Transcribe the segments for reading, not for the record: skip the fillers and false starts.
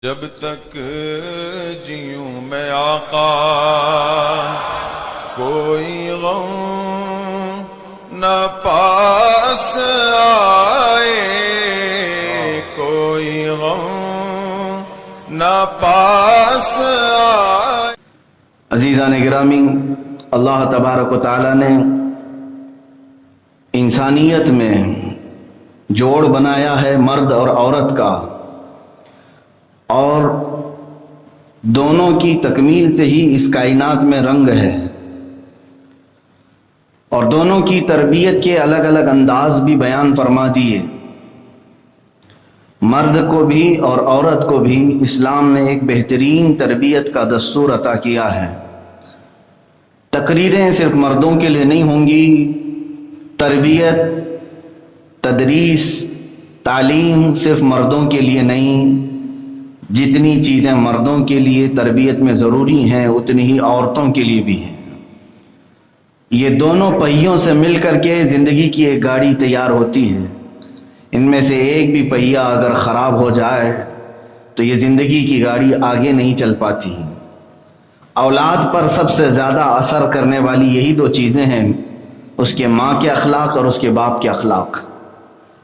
جب تک جیوں میں آقا کوئی غم نہ پاس آئے، کوئی غم نہ پاس آئے۔ عزیزان گرامی، اللہ تبارک و تعالی نے انسانیت میں جوڑ بنایا ہے مرد اور عورت کا، اور دونوں کی تکمیل سے ہی اس کائنات میں رنگ ہے، اور دونوں کی تربیت کے الگ الگ انداز بھی بیان فرما دیے۔ مرد کو بھی اور عورت کو بھی اسلام نے ایک بہترین تربیت کا دستور عطا کیا ہے۔ تقریریں صرف مردوں کے لیے نہیں ہوں گی، تربیت، تدریس، تعلیم صرف مردوں کے لیے نہیں، جتنی چیزیں مردوں کے لیے تربیت میں ضروری ہیں اتنی ہی عورتوں کے لیے بھی ہیں۔ یہ دونوں پہیوں سے مل کر کے زندگی کی ایک گاڑی تیار ہوتی ہے۔ ان میں سے ایک بھی پہیہ اگر خراب ہو جائے تو یہ زندگی کی گاڑی آگے نہیں چل پاتی۔ اولاد پر سب سے زیادہ اثر کرنے والی یہی دو چیزیں ہیں، اس کے ماں کے اخلاق اور اس کے باپ کے اخلاق۔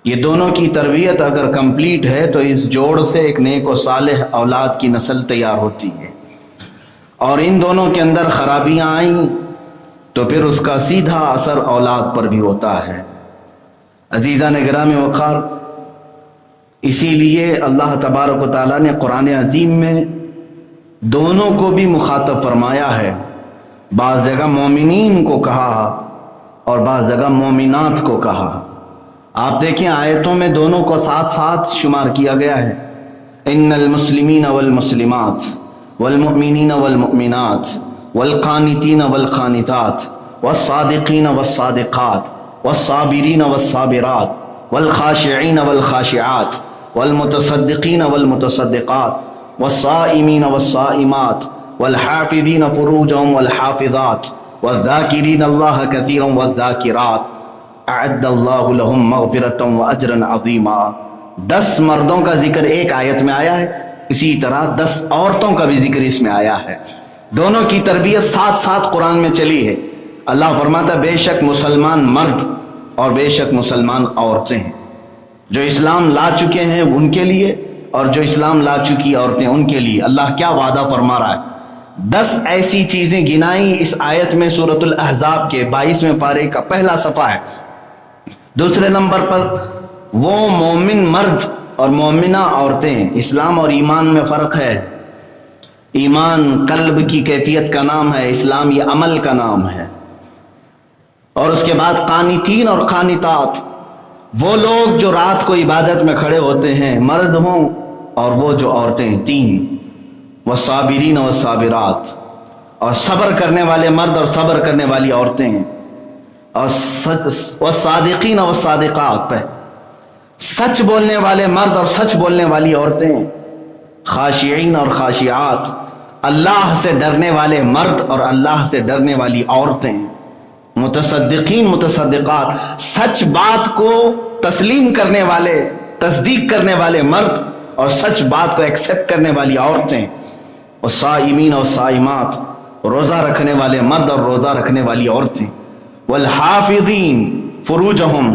یہ دونوں کی تربیت اگر کمپلیٹ ہے تو اس جوڑ سے ایک نیک و صالح اولاد کی نسل تیار ہوتی ہے، اور ان دونوں کے اندر خرابیاں آئیں تو پھر اس کا سیدھا اثر اولاد پر بھی ہوتا ہے۔ عزیزان گرامی وقار، اسی لیے اللہ تبارک و تعالیٰ نے قرآن عظیم میں دونوں کو بھی مخاطب فرمایا ہے۔ بعض جگہ مومنین کو کہا اور بعض جگہ مومنات کو کہا۔ آپ دیکھیں آیتوں میں دونوں کو ساتھ ساتھ شمار کیا گیا ہے۔ ان المسلمین والمسلمات والمؤمنین والمؤمنات والقانتین والقانتات والصادقین والصادقات والصابرین والصابرات والخاشعین والخاشعات والمتصدقین والمتصدقات والصائمین والصائمات والحافظین فروجهم والحافظات والذاکرین اللہ کثیرا والذاکرات اعد اللہ لہم مغفرتا واجرا عظیما۔ 10 مردوں کا ذکر ایک آیت میں آیا ہے، اسی طرح 10 عورتوں کا بھی ذکر اس میں آیا ہے۔ دونوں کی تربیت ساتھ ساتھ قرآن میں چلی ہے۔ اللہ فرماتا بے شک مسلمان مرد اور بے شک مسلمان عورتیں ہیں، جو اسلام لا چکے ہیں ان کے لیے اور جو اسلام لا چکی عورتیں ان کے لیے اللہ کیا وعدہ فرما رہا ہے۔ 10 ایسی چیزیں گنائیں اس آیت میں، سورۃ الاحزاب کے 22ویں پارے کا پہلا صفحہ ہے۔ دوسرے نمبر پر وہ مومن مرد اور مومنہ عورتیں۔ اسلام اور ایمان میں فرق ہے۔ ایمان قلب کی کیفیت کا نام ہے، اسلام یہ عمل کا نام ہے۔ اور اس کے بعد قانتین اور قانتات، وہ لوگ جو رات کو عبادت میں کھڑے ہوتے ہیں، مرد ہوں اور وہ جو عورتیں، 3۔ والصابرین والصابرات، اور صبر کرنے والے مرد اور صبر کرنے والی عورتیں ہیں، اور والصادقین والصادقات پہ سچ بولنے والے مرد اور سچ بولنے والی عورتیں، خاشعین اور خاشعات، اللہ سے ڈرنے والے مرد اور اللہ سے ڈرنے والی عورتیں، متصدقین متصدقات، سچ بات کو تسلیم کرنے والے، تصدیق کرنے والے مرد اور سچ بات کو ایکسپٹ کرنے والی عورتیں، والصائمین والصائمات، روزہ رکھنے والے مرد اور روزہ رکھنے والی عورتیں، والحافظین فروجہم،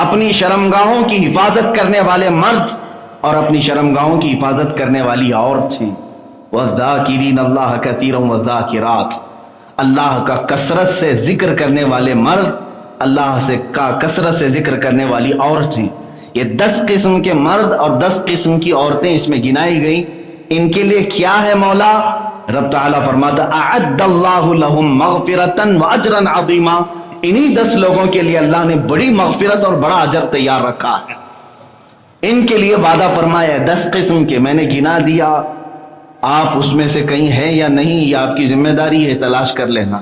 اپنی شرمگاہوں کی حفاظت کرنے والے مرد اور اپنی شرمگاہوں کی حفاظت کرنے والی عورتیں، والذاکرین اللہ کثیرا والذاکرات، اللہ کا کثرت سے ذکر کرنے والے مرد، اللہ سے کا کثرت سے ذکر کرنے والی عورتیں۔ یہ 10 قسم کے مرد اور 10 قسم کی عورتیں اس میں گنائی گئیں۔ ان کے لیے کیا ہے مولا؟ رب تعالیٰ فرماتا اعد اللہ لہم مغفرتا واجرا عظیما، انہی 10 لوگوں کے لیے اللہ نے بڑی مغفرت اور بڑا اجر تیار رکھا ہے۔ ان کے لیے وعدہ فرمایا ہے 10 قسم کے، میں نے گنا دیا، آپ اس میں سے کہیں ہیں یا نہیں، یہ آپ کی ذمہ داری ہے، تلاش کر لینا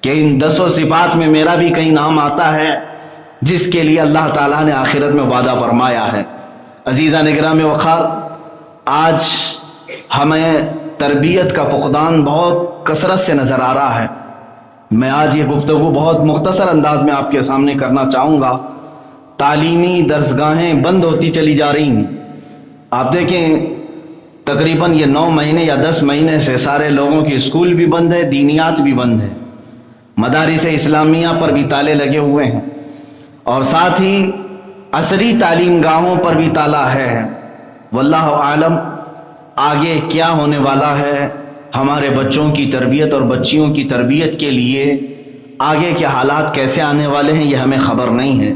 کہ ان 10 صفات میں میرا بھی کہیں نام آتا ہے جس کے لیے اللہ تعالیٰ نے آخرت میں وعدہ فرمایا ہے۔ عزیزان گرامی وقار، آج ہمیں تربیت کا فقدان بہت کثرت سے نظر آ رہا ہے۔ میں آج یہ گفتگو بہت مختصر انداز میں آپ کے سامنے کرنا چاہوں گا۔ تعلیمی درسگاہیں بند ہوتی چلی جا رہی ہیں۔ آپ دیکھیں تقریباً یہ 9 مہینے یا 10 مہینے سے سارے لوگوں کی اسکول بھی بند ہے، دینیات بھی بند ہے، مدارس اسلامیہ پر بھی تالے لگے ہوئے ہیں، اور ساتھ ہی عصری تعلیم گاہوں پر بھی تالا ہے۔ واللہ عالم آگے کیا ہونے والا ہے، ہمارے بچوں کی تربیت اور بچیوں کی تربیت کے لیے آگے کے حالات کیسے آنے والے ہیں یہ ہمیں خبر نہیں ہے،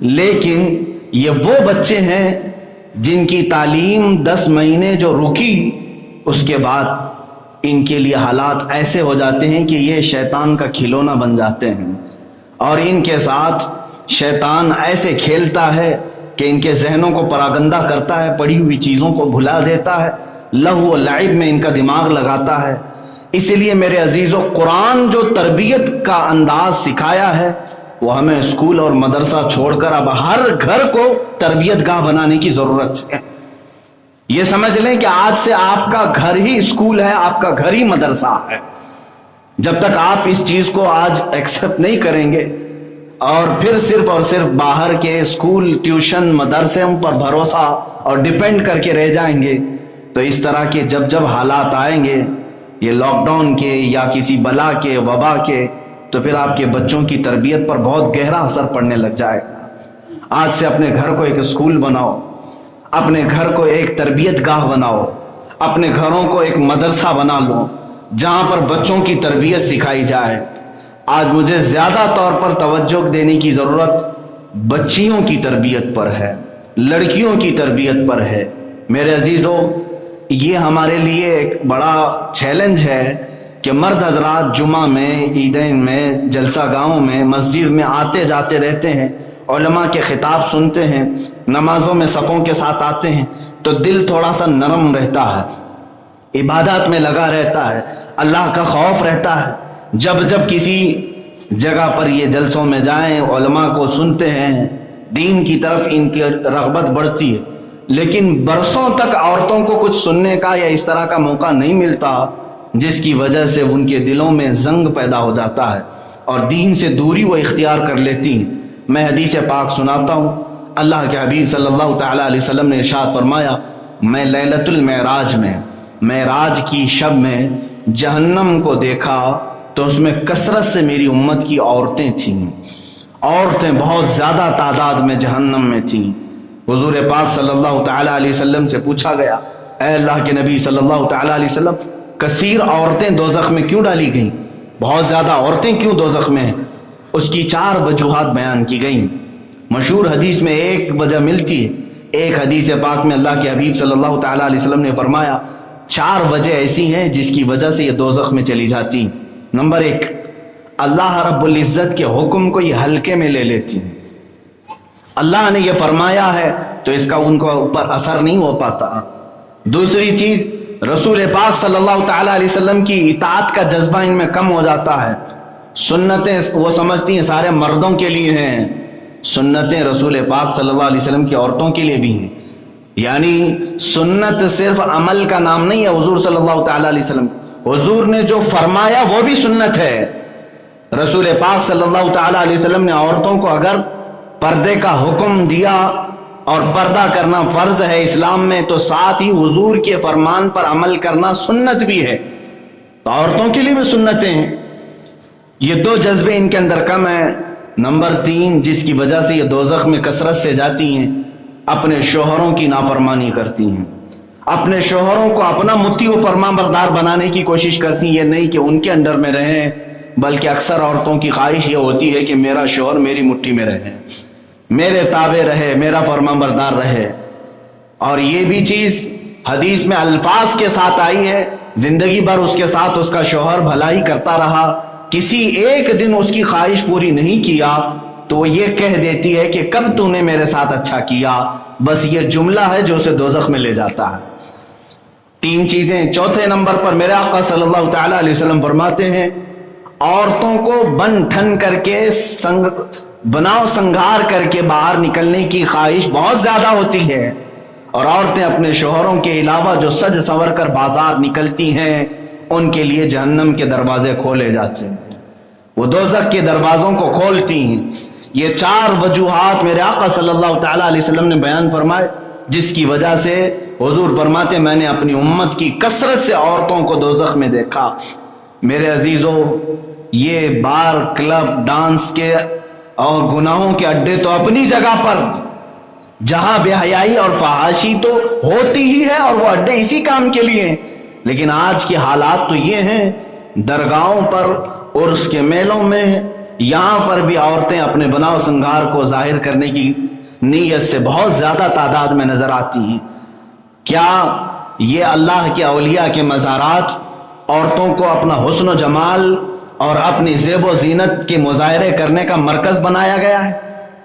لیکن یہ وہ بچے ہیں جن کی تعلیم 10 مہینے جو رکی، اس کے بعد ان کے لیے حالات ایسے ہو جاتے ہیں کہ یہ شیطان کا کھلونا بن جاتے ہیں، اور ان کے ساتھ شیطان ایسے کھیلتا ہے کہ ان کے ذہنوں کو پراگندہ کرتا ہے، پڑھی ہوئی چیزوں کو بھلا دیتا ہے، لہو و لعب میں ان کا دماغ لگاتا ہے۔ اسی لیے میرے عزیزو، قرآن جو تربیت کا انداز سکھایا ہے وہ ہمیں اسکول اور مدرسہ چھوڑ کر اب ہر گھر کو تربیت گاہ بنانے کی ضرورت ہے۔ یہ سمجھ لیں کہ آج سے آپ کا گھر ہی اسکول ہے، آپ کا گھر ہی مدرسہ ہے۔ جب تک آپ اس چیز کو آج ایکسپٹ نہیں کریں گے اور پھر صرف اور صرف باہر کے اسکول، ٹیوشن، مدرسے پر بھروسہ اور ڈیپینڈ کر کے رہ جائیں گے، تو اس طرح کے جب حالات آئیں گے، یہ لاک ڈاؤن کے یا کسی بلا کے، وبا کے، تو پھر آپ کے بچوں کی تربیت پر بہت گہرا اثر پڑنے لگ جائے گا۔ آج سے اپنے گھر کو ایک اسکول بناؤ، اپنے گھر کو ایک تربیت گاہ بناؤ، اپنے گھروں کو ایک مدرسہ بنا لو جہاں پر بچوں کی تربیت سکھائی جائے۔ آج مجھے زیادہ طور پر توجہ دینے کی ضرورت بچیوں کی تربیت پر ہے، لڑکیوں کی تربیت پر ہے۔ میرے عزیزو، یہ ہمارے لیے ایک بڑا چیلنج ہے کہ مرد حضرات جمعہ میں، عیدین میں، جلسہ گاہوں میں، مسجد میں آتے جاتے رہتے ہیں، علماء کے خطاب سنتے ہیں، نمازوں میں صفوں کے ساتھ آتے ہیں، تو دل تھوڑا سا نرم رہتا ہے، عبادات میں لگا رہتا ہے، اللہ کا خوف رہتا ہے۔ جب کسی جگہ پر یہ جلسوں میں جائیں، علماء کو سنتے ہیں، دین کی طرف ان کی رغبت بڑھتی ہے، لیکن برسوں تک عورتوں کو کچھ سننے کا یا اس طرح کا موقع نہیں ملتا، جس کی وجہ سے ان کے دلوں میں زنگ پیدا ہو جاتا ہے اور دین سے دوری وہ اختیار کر لیتی ہیں۔ میں حدیث پاک سناتا ہوں، اللہ کے حبیب صلی اللہ تعالیٰ علیہ وسلم نے ارشاد فرمایا، میں لیلۃ المعراج میں، معراج کی شب میں جہنم کو دیکھا تو اس میں کثرت سے میری امت کی عورتیں تھیں، عورتیں بہت زیادہ تعداد میں جہنم میں تھیں۔ حضور پاک صلی اللہ تعالیٰ علیہ وسلم سے پوچھا گیا، اے اللہ کے نبی صلی اللہ تعالیٰ علیہ وسلم، کثیر عورتیں دوزخ میں کیوں ڈالی گئیں؟ بہت زیادہ عورتیں کیوں دوزخ میں ہیں؟ اس کی 4 وجوہات بیان کی گئیں۔ مشہور حدیث میں ایک وجہ ملتی ہے، ایک حدیث پاک میں اللہ کے حبیب صلی اللہ تعالیٰ علیہ وسلم نے فرمایا 4 وجہ ایسی ہیں جس کی وجہ سے یہ دوزخ میں چلی جاتی ہیں۔ نمبر 1، اللہ رب العزت کے حکم کو یہ ہلکے میں لے لیتی ہیں۔ اللہ نے یہ فرمایا ہے تو اس کا ان کو اوپر اثر نہیں ہو پاتا۔ دوسری چیز، رسول پاک صلی اللہ تعالیٰ علیہ وسلم کی اطاعت کا جذبہ ان میں کم ہو جاتا ہے۔ سنتیں وہ سمجھتی ہیں سارے مردوں کے لیے ہیں، سنتیں رسول پاک صلی اللہ علیہ وسلم کی عورتوں کے لیے بھی ہیں۔ یعنی سنت صرف عمل کا نام نہیں ہے حضور صلی اللہ تعالیٰ علیہ وسلم، حضور نے جو فرمایا وہ بھی سنت ہے۔ رسول پاک صلی اللہ تعالیٰ علیہ وسلم نے عورتوں کو اگر پردے کا حکم دیا اور پردہ کرنا فرض ہے اسلام میں، تو ساتھ ہی حضور کے فرمان پر عمل کرنا سنت بھی ہے، تو عورتوں کے لیے بھی سنتیں ہیں۔ یہ 2 جذبے ان کے اندر کم ہیں۔ نمبر 3، جس کی وجہ سے یہ دوزخ میں کثرت سے جاتی ہیں، اپنے شوہروں کی نافرمانی کرتی ہیں، اپنے شوہروں کو اپنا مطیع و فرمان بردار بنانے کی کوشش کرتی ہیں۔ یہ نہیں کہ ان کے انڈر میں رہیں، بلکہ اکثر عورتوں کی خواہش یہ ہوتی ہے کہ میرا شوہر میری مٹھی میں رہے، میرے تابع رہے، میرا فرمان بردار رہے۔ اور یہ بھی چیز حدیث میں الفاظ کے ساتھ آئی ہے، زندگی بھر اس کے ساتھ اس کا شوہر بھلائی کرتا رہا، کسی ایک دن اس کی خواہش پوری نہیں کیا تو وہ یہ کہہ دیتی ہے کہ کب تو نے میرے ساتھ اچھا کیا۔ بس یہ جملہ ہے جو اسے دوزخ میں لے جاتا ہے۔ 3 چیزیں۔ چوتھے نمبر پر میرے آقا صلی اللہ تعالیٰ علیہ وسلم فرماتے ہیں، عورتوں کو بن ٹھن کر کے بناؤ سنگار کر کے باہر نکلنے کی خواہش بہت زیادہ ہوتی ہے، اور عورتیں اپنے شوہروں کے علاوہ جو سج سنور کر بازار نکلتی ہیں ان کے لیے جہنم کے دروازے کھولے جاتے ہیں، وہ دوزخ کے دروازوں کو کھولتی ہیں۔ یہ 4 وجوہات میرے آقا صلی اللہ تعالیٰ علیہ وسلم نے بیان فرمائے۔ جس کی وجہ سے حضور فرماتے میں نے اپنی امت کی کثرت سے عورتوں کو دوزخ میں دیکھا۔ میرے عزیزو، یہ بار، کلب، ڈانس کے اور گناہوں کے اڈے تو اپنی جگہ پر، جہاں بے حیائی اور فحاشی تو ہوتی ہی ہے اور وہ اڈے اسی کام کے لیے ہیں، لیکن آج کے حالات تو یہ ہیں، درگاہوں پر، عرس کے میلوں میں، یہاں پر بھی عورتیں اپنے بناؤ سنگار کو ظاہر کرنے کی نیت سے بہت زیادہ تعداد میں نظر آتی ہیں۔ کیا یہ اللہ کے اولیاء کے مزارات عورتوں کو اپنا حسن و جمال اور اپنی زیب و زینت کے مظاہرے کرنے کا مرکز بنایا گیا ہے؟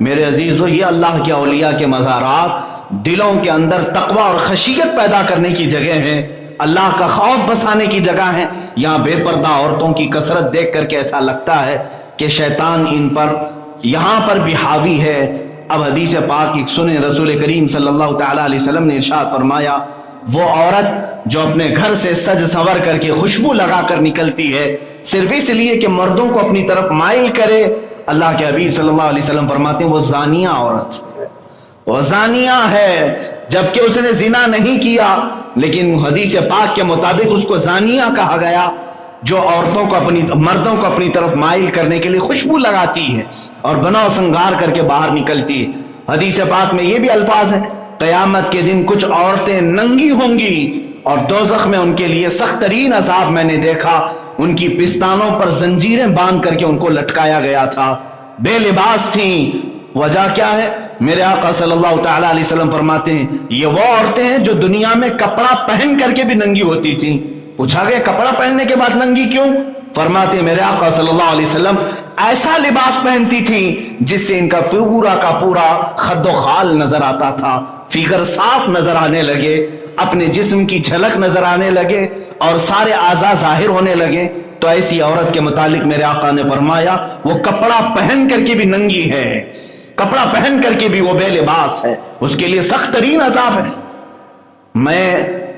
میرے عزیزو، یہ اللہ کے اولیاء کے مزارات دلوں کے اندر تقوی اور خشیت پیدا کرنے کی جگہ ہیں، اللہ کا خوف بسانے کی جگہ ہے۔ یہاں بے پردہ عورتوں کی کثرت دیکھ کر کے ایسا لگتا ہے کہ شیطان ان پر یہاں پر بھی حاوی ہے۔ اب حدیث پاک ایک سنیں، رسول کریم صلی اللہ تعالیٰ علیہ وسلم نے ارشاد فرمایا، وہ عورت جو اپنے گھر سے سج سنور کر کے خوشبو لگا کر نکلتی ہے صرف اس لیے کہ مردوں کو اپنی طرف مائل کرے، اللہ کے حبیب صلی اللہ علیہ وسلم فرماتے ہیں وہ زانیہ عورت، وہ زانیہ ہے، جبکہ اس نے زنا نہیں کیا، لیکن حدیث پاک کے مطابق اس کو زانیہ کہا گیا، جو عورتوں کو مردوں کو اپنی طرف مائل کرنے کے لیے خوشبو لگاتی ہے اور بناؤ سنگار کر کے باہر نکلتی ہے۔ حدیث پاک میں یہ بھی الفاظ ہیں، قیامت کے دن کچھ عورتیں ننگی ہوں گی اور دوزخ میں ان کے لیے سخت ترین عذاب میں نے دیکھا، ان کی پستانوں پر زنجیریں باندھ کر کے ان کو لٹکایا گیا تھا، بے لباس تھیں۔ وجہ کیا ہے؟ میرے آقا صلی اللہ تعالیٰ علیہ وسلم فرماتے ہیں یہ وہ عورتیں ہیں جو دنیا میں کپڑا پہن کر کے بھی ننگی ہوتی تھیں۔ پوچھا گیا کپڑا پہننے کے بعد ننگی کیوں؟ فرماتے ہیں میرے آقا صلی اللہ علیہ وسلم ایسا لباس پہنتی تھیں جس سے ان کا پورا خد و خال نظر آتا تھا، فگر صاف نظر آنے لگے، اپنے جسم کی جھلک نظر آنے لگے اور سارے اعضاء ظاہر ہونے لگے۔ تو ایسی عورت کے متعلق میرے آقا نے فرمایا وہ کپڑا پہن کر کے بھی ننگی ہے، کپڑا پہن کر کے بھی وہ بے لباس ہے، اس کے لیے سخت ترین عذاب ہے۔ میں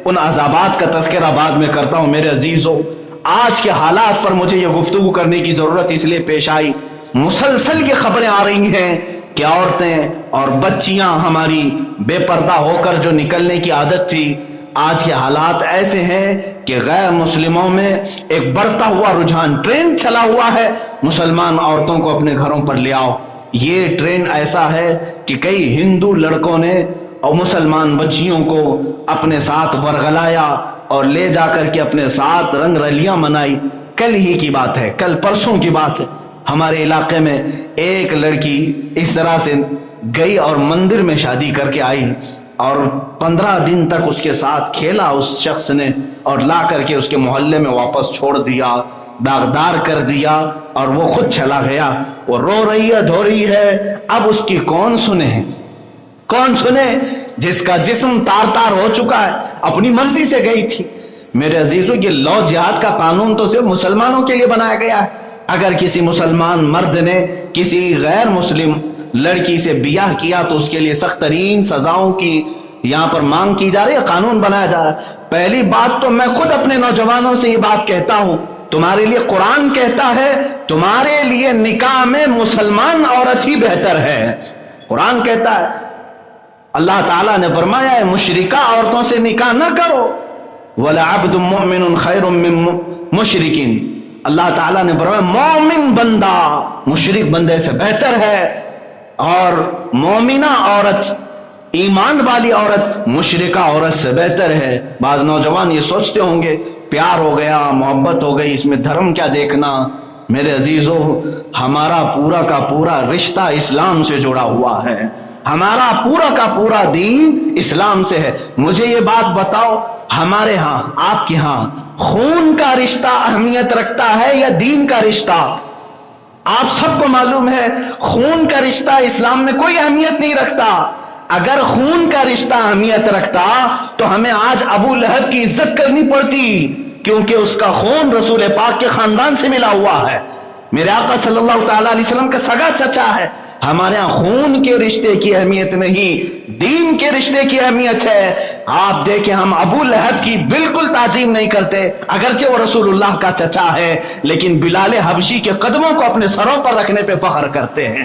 ان عذابات کا تذکرہ بعد میں کرتا ہوں۔ میرے عزیزو، آج کے حالات پر مجھے یہ گفتگو کرنے کی ضرورت اس لیے پیش آئی، مسلسل یہ خبریں آ رہی ہیں کہ عورتیں اور بچیاں ہماری بے پردہ ہو کر جو نکلنے کی عادت تھی، آج کے حالات ایسے ہیں کہ غیر مسلموں میں ایک بڑھتا ہوا رجحان، ٹرینڈ چلا ہوا ہے، مسلمان عورتوں کو اپنے گھروں پر لے آؤ۔ یہ ٹرینڈ ایسا ہے کہ کئی ہندو لڑکوں نے اور مسلمان بچیوں کو اپنے ساتھ ورغلایا اور لے جا کر کے اپنے ساتھ رنگ رلیاں منائی۔ کل ہی کی بات ہے، کل پرسوں کی بات ہے، ہمارے علاقے میں ایک لڑکی اس طرح سے گئی اور مندر میں شادی کر کے آئی اور 15 دن تک اس کے ساتھ کھیلا اس شخص نے، اور لا کر کے اس کے محلے میں واپس چھوڑ دیا، داغدار کر دیا اور وہ خود چلا گیا۔ وہ رو رہی ہے، دھو رہی ہے، اب اس کی کون سنے؟ کون سنے جس کا جسم تار تار ہو چکا ہے، اپنی مرضی سے گئی تھی۔ میرے عزیزو، یہ لو جہاد کا قانون تو صرف مسلمانوں کے لیے بنایا گیا ہے۔ اگر کسی مسلمان مرد نے کسی غیر مسلم لڑکی سے بیاہ کیا تو اس کے لیے سخت ترین سزاؤں کی یہاں پر مانگ کی جا رہی ہے، قانون بنایا جا رہا ہے۔ پہلی بات تو میں خود اپنے نوجوانوں سے یہ بات کہتا ہوں، تمہارے لیے قرآن کہتا ہے تمہارے لیے نکاح میں مسلمان عورت ہی بہتر ہے۔ قرآن کہتا ہے، اللہ تعالیٰ نے فرمایا ہے مشرکہ عورتوں سے نکاح نہ کرو، وَلَعَبْدٌ مُؤْمِنٌ خَيْرٌ مِّن مُشْرِكٍ۔ اللہ تعالیٰ نے فرمایا مومن بندہ مشرک بندے سے بہتر ہے، اور مومنہ عورت، ایمان والی عورت مشرکہ عورت سے بہتر ہے۔ بعض نوجوان یہ سوچتے ہوں گے پیار ہو گیا، محبت ہو گئی، اس میں دھرم کیا دیکھنا؟ میرے عزیزو، ہمارا پورا کا پورا رشتہ اسلام سے جڑا ہوا ہے، ہمارا پورا کا پورا دین اسلام سے ہے۔ مجھے یہ بات بتاؤ، ہمارے ہاں، آپ کے ہاں خون کا رشتہ اہمیت رکھتا ہے یا دین کا رشتہ؟ آپ سب کو معلوم ہے خون کا رشتہ اسلام میں کوئی اہمیت نہیں رکھتا۔ اگر خون کا رشتہ اہمیت رکھتا تو ہمیں آج ابو لہب کی عزت کرنی پڑتی، کیونکہ اس کا خون رسول پاک کے خاندان سے ملا ہوا ہے، میرے آقا صلی اللہ تعالیٰ علیہ وسلم کا سگا چچا ہے۔ ہمارے ہاں خون کے رشتے کی اہمیت نہیں، دین کے رشتے کی اہمیت ہے۔ آپ دیکھیں ہم ابو لہب کی بالکل تعظیم نہیں کرتے، اگرچہ وہ رسول اللہ کا چچا ہے، لیکن بلال حبشی کے قدموں کو اپنے سروں پر رکھنے پہ فخر کرتے ہیں۔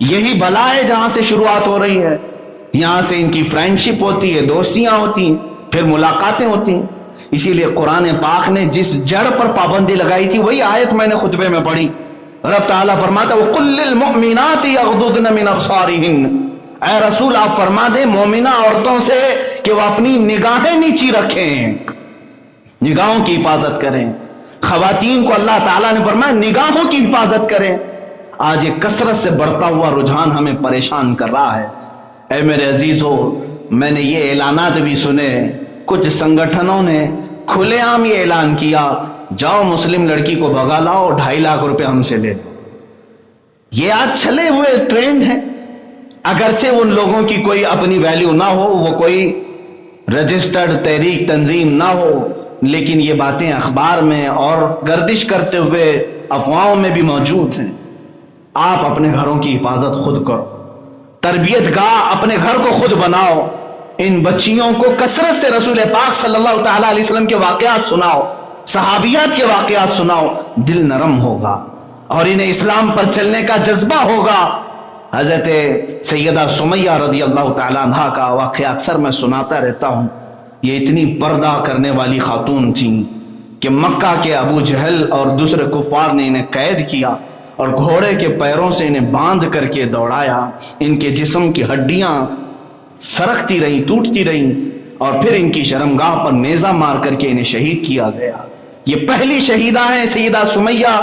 یہی بلا ہے جہاں سے شروعات ہو رہی ہے. یہاں سے ان کی فرینڈشپ ہوتی ہے, دوستیاں ہوتی ہیں, پھر ملاقاتیں ہوتی ہیں. اسی لیے قرآن پاک نے جس جڑ پر پابندی لگائی تھی وہی آیت میں نے خطبے میں پڑھی. رب تعالیٰ فرماتا ہے وَقُلْ لِلْمُؤْمِنَاتِ يَغْضُضْنَ مِنْ أَبْصَارِهِنَّ, اے رسول آپ فرما دیں مومنہ عورتوں سے کہ وہ اپنی نگاہیں نیچی رکھیں, نگاہوں کی حفاظت کریں. خواتین کو اللہ تعالیٰ نے فرمایا نگاہوں کی حفاظت کریں. آج یہ کثرت سے بڑھتا ہوا رجحان ہمیں پریشان کر رہا ہے. اے میرے عزیزو, میں نے یہ اعلانات بھی سنے, کچھ سنگٹھنوں نے کھلے عام یہ اعلان کیا جاؤ مسلم لڑکی کو بھگا لاؤ 2.5 لاکھ روپے ہم سے لے لو. یہ آج چلے ہوئے ٹرینڈ ہے. اگرچہ ان لوگوں کی کوئی اپنی ویلیو نہ ہو, وہ کوئی رجسٹرڈ تحریک تنظیم نہ ہو, لیکن یہ باتیں اخبار میں اور گردش کرتے ہوئے افواہوں میں بھی موجود ہیں. آپ اپنے گھروں کی حفاظت خود کرو, تربیت گاہ اپنے گھر کو خود بناؤ. ان بچیوں کو کثرت سے رسول پاک صلی اللہ تعالیٰ علیہ وسلم کے واقعات سناؤ, صحابیات کے واقعات سناؤ, دل نرم ہوگا اور انہیں اسلام پر چلنے کا جذبہ ہوگا. حضرت سیدہ سمیہ رضی اللہ تعالیٰ عنہ کا واقعہ اکثر میں سناتا رہتا ہوں. یہ اتنی پردہ کرنے والی خاتون تھیں کہ مکہ کے ابو جہل اور دوسرے کفار نے انہیں قید کیا اور گھوڑے کے پیروں سے انہیں باندھ کر کے دوڑایا. ان کے جسم کی ہڈیاں سرکتی رہیں, ٹوٹتی رہیں, اور پھر ان کی شرمگاہ پر نیزہ مار کر کے انہیں شہید کیا گیا. یہ پہلی شہیدہ ہیں سیدہ سمیہ.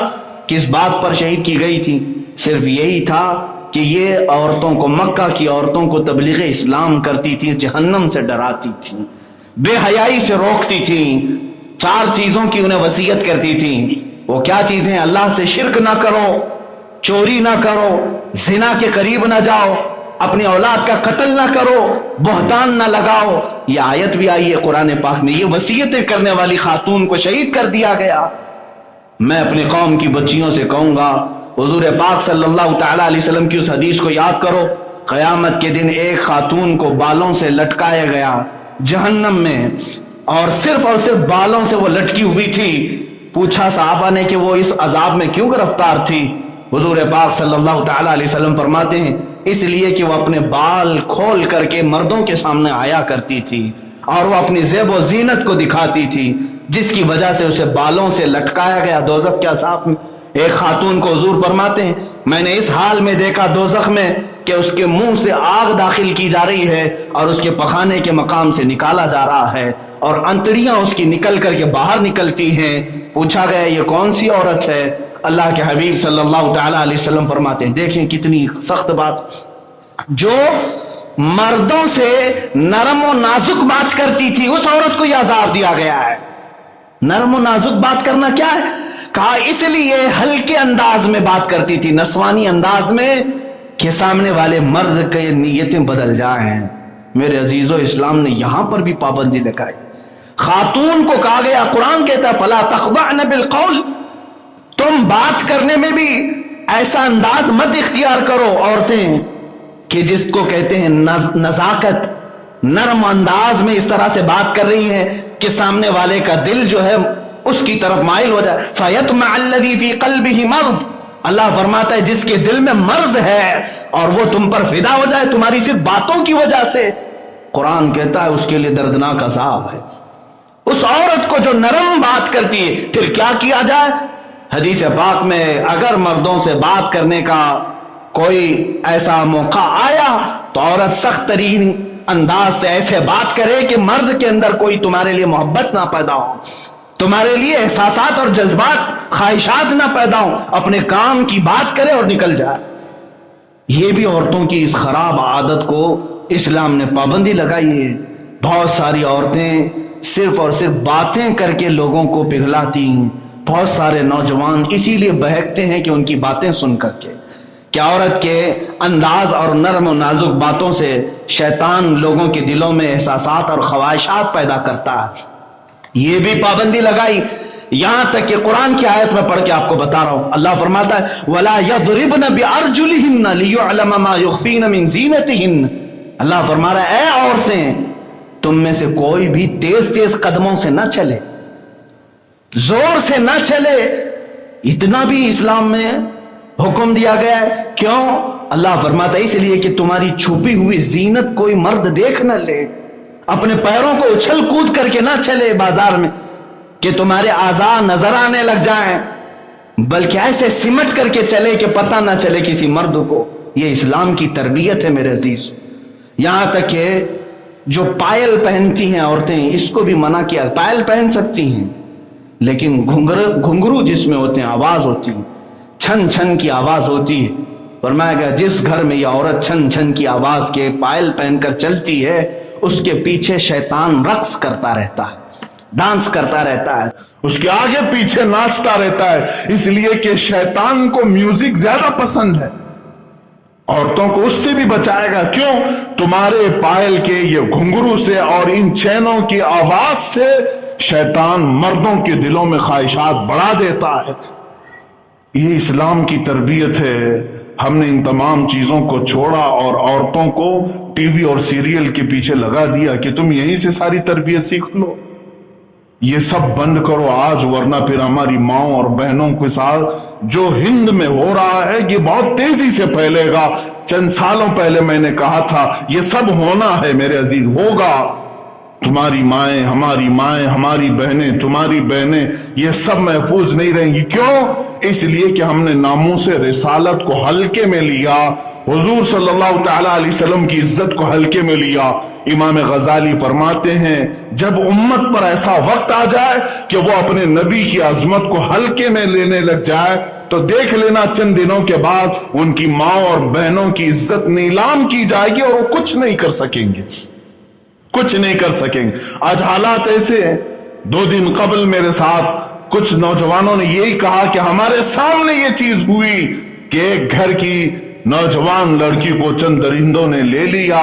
کس بات پر شہید کی گئی تھی؟ صرف یہی تھا کہ یہ عورتوں کو, مکہ کی عورتوں کو تبلیغ اسلام کرتی تھی, جہنم سے ڈراتی تھی, بے حیائی سے روکتی تھی. 4 چیزوں کی انہیں وصیت کرتی تھی. وہ کیا چیزیں؟ اللہ سے شرک نہ کرو, چوری نہ کرو, زنا کے قریب نہ جاؤ, اپنی اولاد کا قتل نہ کرو, بہتان نہ لگاؤ. یہ آیت بھی آئی ہے قرآن پاک میں. یہ وصیتیں کرنے والی خاتون کو شہید کر دیا گیا. میں اپنی قوم کی بچیوں سے کہوں گا حضور پاک صلی اللہ تعالیٰ علیہ وسلم کی اس حدیث کو یاد کرو. قیامت کے دن ایک خاتون کو بالوں سے لٹکایا گیا جہنم میں, اور صرف بالوں سے وہ لٹکی ہوئی تھی. پوچھا صحابہ نے کہ وہ اس عذاب میں کیوں گرفتار تھی؟ حضور پاک صلی اللہ تعالیٰ علیہ وسلم فرماتے ہیں اس لیے کہ وہ اپنے بال کھول کر کے مردوں کے سامنے آیا کرتی تھی اور وہ اپنی زیب و زینت کو دکھاتی تھی, جس کی وجہ سے اسے بالوں سے لٹکایا گیا دوزخ کے عذاب میں. ایک خاتون کو حضور فرماتے ہیں میں نے اس حال میں دیکھا دوزخ میں کہ اس کے منہ سے آگ داخل کی جا رہی ہے اور اس کے پخانے کے مقام سے نکالا جا رہا ہے, اور انتڑیاں اس کی نکل کر کے باہر نکلتی ہیں. پوچھا گیا یہ کون سی عورت ہے؟ اللہ کے حبیب صلی اللہ تعالیٰ علیہ وسلم فرماتے ہیں دیکھیں کتنی سخت بات, جو مردوں سے نرم و نازک بات کرتی تھی اس عورت کو یہ عذاب دیا گیا ہے. نرم و نازک بات کرنا کیا ہے؟ کہا اس لیے ہلکے انداز میں بات کرتی تھی, نسوانی انداز میں, کہ سامنے والے مرد کے نیتیں بدل جائیں. میرے عزیزو, اسلام نے یہاں پر بھی پابندی لگائی. خاتون کو کہا گیا, قرآن کہتا ہے فلا تخضعن بالقول, تم بات کرنے میں بھی ایسا انداز مت اختیار کرو عورتیں کہ جس کو کہتے ہیں نزاکت, نرم انداز میں اس طرح سے بات کر رہی ہیں کہ سامنے والے کا دل جو ہے اس کی طرف مائل ہو جائے. فَيَطْمَعَ الَّذِي فِي قَلْبِهِ مَرْضٌ, اللہ فرماتا ہے جس کے دل میں مرض ہے اور وہ تم پر فدا ہو جائے تمہاری صرف باتوں کی وجہ سے. قرآن کہتا ہے اس کے لیے دردناک عذاب ہے. اس عورت کو جو نرم بات کرتی ہے, پھر کیا کیا جائے؟ حدیث پاک میں اگر مردوں سے بات کرنے کا کوئی ایسا موقع آیا تو عورت سخت ترین انداز سے ایسے بات کرے کہ مرد کے اندر کوئی تمہارے لیے محبت نہ پیدا ہو, تمہارے لیے احساسات اور جذبات خواہشات نہ پیدا ہو, اپنے کام کی بات کرے اور نکل جائے. یہ بھی عورتوں کی اس خراب عادت کو اسلام نے پابندی لگائی ہے. بہت ساری عورتیں صرف اور صرف باتیں کر کے لوگوں کو پگھلاتی ہیں. بہت سارے نوجوان اسی لیے بہکتے ہیں کہ ان کی باتیں سن کر کے, کہ عورت کے انداز اور نرم و نازک باتوں سے شیطان لوگوں کے دلوں میں احساسات اور خواہشات پیدا کرتا ہے. یہ بھی پابندی لگائی, یہاں تک کہ قرآن کی آیت میں پڑھ کے آپ کو بتا رہا ہوں. اللہ فرماتا ہے وَلَا يَضْرِبْنَ بِأَرْجُلِهِنَّ لِيُعْلَمَ مَا يُخْفِينَ مِنْ زِينَتِهِنَّ. اللہ فرما رہا ہے اے عورتیں, تم میں سے کوئی بھی تیز تیز قدموں سے نہ چلے, زور سے نہ چلے. اتنا بھی اسلام میں حکم دیا گیا ہے. کیوں؟ اللہ فرماتا ہے اس لیے کہ تمہاری چھپی ہوئی زینت کوئی مرد دیکھ نہ لے، اپنے پیروں کو اچھل کود کر کے نہ چلے بازار میں کہ تمہارے اعضاء نظر آنے لگ جائیں، بلکہ ایسے سمٹ کر کے چلے کہ پتہ نہ چلے کسی مرد کو۔ یہ اسلام کی تربیت ہے میرے عزیز۔ یہاں تک کہ جو پائل پہنتی ہیں عورتیں، اس کو بھی منع کیا۔ پائل پہن سکتی ہیں لیکن گھنگرو جس میں ہوتے ہیں آواز ہوتی ہے، چھن چھن کی آواز ہوتی ہے۔ فرمایا گیا جس گھر میں یہ عورت چھن چھن کی آواز کے پائل پہن کر چلتی ہے، اس کے پیچھے شیطان رقص کرتا رہتا ہے، ڈانس کرتا رہتا ہے، اس کے آگے پیچھے ناچتا رہتا ہے، اس لیے کہ شیطان کو میوزک زیادہ پسند ہے۔ عورتوں کو اس سے بھی بچائے گا، کیوں؟ تمہارے پائل کے یہ گھنگرو سے اور ان چینوں کی آواز سے شیطان مردوں کے دلوں میں خواہشات بڑھا دیتا ہے۔ یہ اسلام کی تربیت ہے۔ ہم نے ان تمام چیزوں کو چھوڑا اور عورتوں کو ٹی وی اور سیریل کے پیچھے لگا دیا کہ تم یہیں سے ساری تربیت سیکھ لو۔ یہ سب بند کرو آج، ورنہ پھر ہماری ماؤں اور بہنوں کے ساتھ جو ہند میں ہو رہا ہے یہ بہت تیزی سے پھیلے گا۔ چند سالوں پہلے میں نے کہا تھا یہ سب ہونا ہے میرے عزیز، ہوگا۔ تمہاری مائیں، ہماری بہنیں، تمہاری بہنیں، یہ سب محفوظ نہیں رہیں گی۔ کیوں؟ اس لیے کہ ہم نے ناموس رسالت کو ہلکے میں لیا، حضور صلی اللہ تعالی علیہ وسلم کی عزت کو ہلکے میں لیا۔ امام غزالی فرماتے ہیں جب امت پر ایسا وقت آ جائے کہ وہ اپنے نبی کی عظمت کو ہلکے میں لینے لگ جائے تو دیکھ لینا چند دنوں کے بعد ان کی ماں اور بہنوں کی عزت نیلام کی جائے گی اور وہ کچھ نہیں کر سکیں گے، کچھ نہیں کر سکیں گے۔ آج حالات ایسے ہیں، 2 دن قبل میرے ساتھ کچھ نوجوانوں نے یہی کہا کہ ہمارے سامنے یہ چیز ہوئی کہ ایک گھر کی نوجوان لڑکی کو چند درندوں نے لے لیا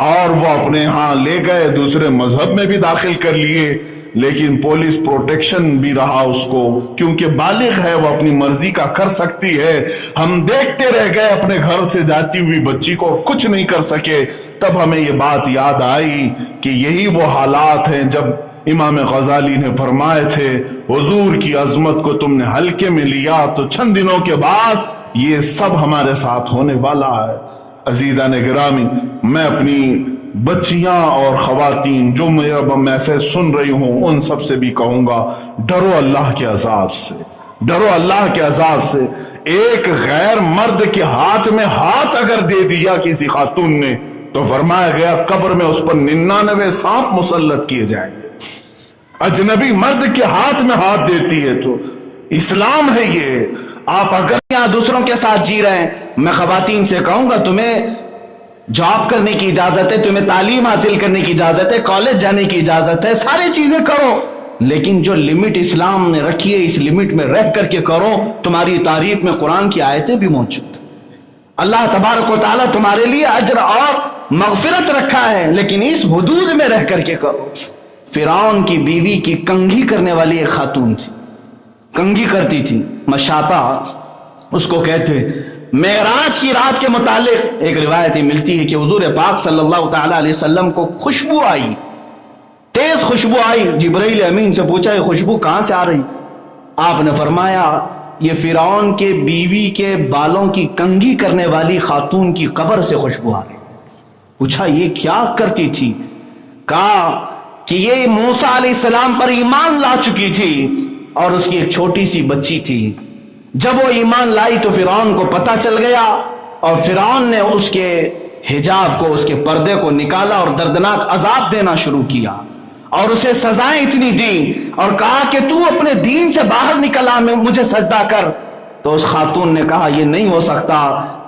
اور وہ اپنے ہاں لے گئے، دوسرے مذہب میں بھی داخل کر لیے، لیکن پولیس پروٹیکشن بھی رہا اس کو، کیونکہ بالغ ہے، وہ اپنی مرضی کا کر سکتی ہے۔ ہم دیکھتے رہ گئے اپنے گھر سے جاتی ہوئی بچی کو، کچھ نہیں کر سکے۔ تب ہمیں یہ بات یاد آئی کہ یہی وہ حالات ہیں جب امام غزالی نے فرمائے تھے حضور کی عظمت کو تم نے ہلکے میں لیا تو چند دنوں کے بعد یہ سب ہمارے ساتھ ہونے والا ہے۔ عزیزان گرامی، میں اپنی بچیاں اور خواتین جو میرا میسج سن رہی ہوں ان سب سے بھی کہوں گا ڈرو اللہ کے عذاب سے، ڈرو اللہ کے عذاب سے۔ ایک غیر مرد کے ہاتھ میں ہاتھ اگر دے دیا کسی خاتون نے تو فرمایا گیا قبر میں اس پر 99 سانپ مسلط کیے جائیں گے۔ اجنبی مرد کے ہاتھ میں ہاتھ دیتی ہے تو اسلام ہے یہ۔ آپ اگر یہاں دوسروں کے ساتھ جی رہے ہیں، میں خواتین سے کہوں گا تمہیں جاب کرنے کی اجازت ہے، تمہیں تعلیم حاصل کرنے کی اجازت ہے، کالج جانے کی اجازت ہے، ساری چیزیں کرو، لیکن جو لمٹ اسلام نے رکھی ہے اس لمٹ میں رہ کر کے کرو۔ تمہاری تعریف میں قرآن کی آیتیں بھی موجود ہیں۔ اللہ تبارک و تعالیٰ تمہارے لیے اجر اور مغفرت رکھا ہے، لیکن اس حدود میں رہ کر کے کرو۔ فرعون کی بیوی کی کنگھی کرنے والی ایک خاتون تھی، کنگھی کرتی تھی، مشاطہ اس کو کہتے۔ معراج کی رات کے متعلق ایک روایت ملتی ہے کہ حضور پاک صلی اللہ تعالی علیہ وسلم کو خوشبو آئی، تیز خوشبو آئی۔ جبرائیل امین سے پوچھا یہ خوشبو کہاں سے آ رہی؟ آپ نے فرمایا یہ فرعون کے بیوی کے بالوں کی کنگھی کرنے والی خاتون کی قبر سے خوشبو آ رہی۔ پوچھا یہ کیا کرتی تھی؟ کہا کہ یہ موسیٰ علیہ السلام پر ایمان لا چکی تھی اور اس کی ایک چھوٹی سی بچی تھی۔ جب وہ ایمان لائی تو فرعون کو پتہ چل گیا اور فرعون نے اس کے حجاب کو، اس کے پردے کو نکالا اور دردناک عذاب دینا شروع کیا اور اسے سزائیں اتنی دیں اور کہا کہ تو اپنے دین سے باہر نکلا، میں مجھے سجدہ کر۔ تو اس خاتون نے کہا یہ نہیں ہو سکتا،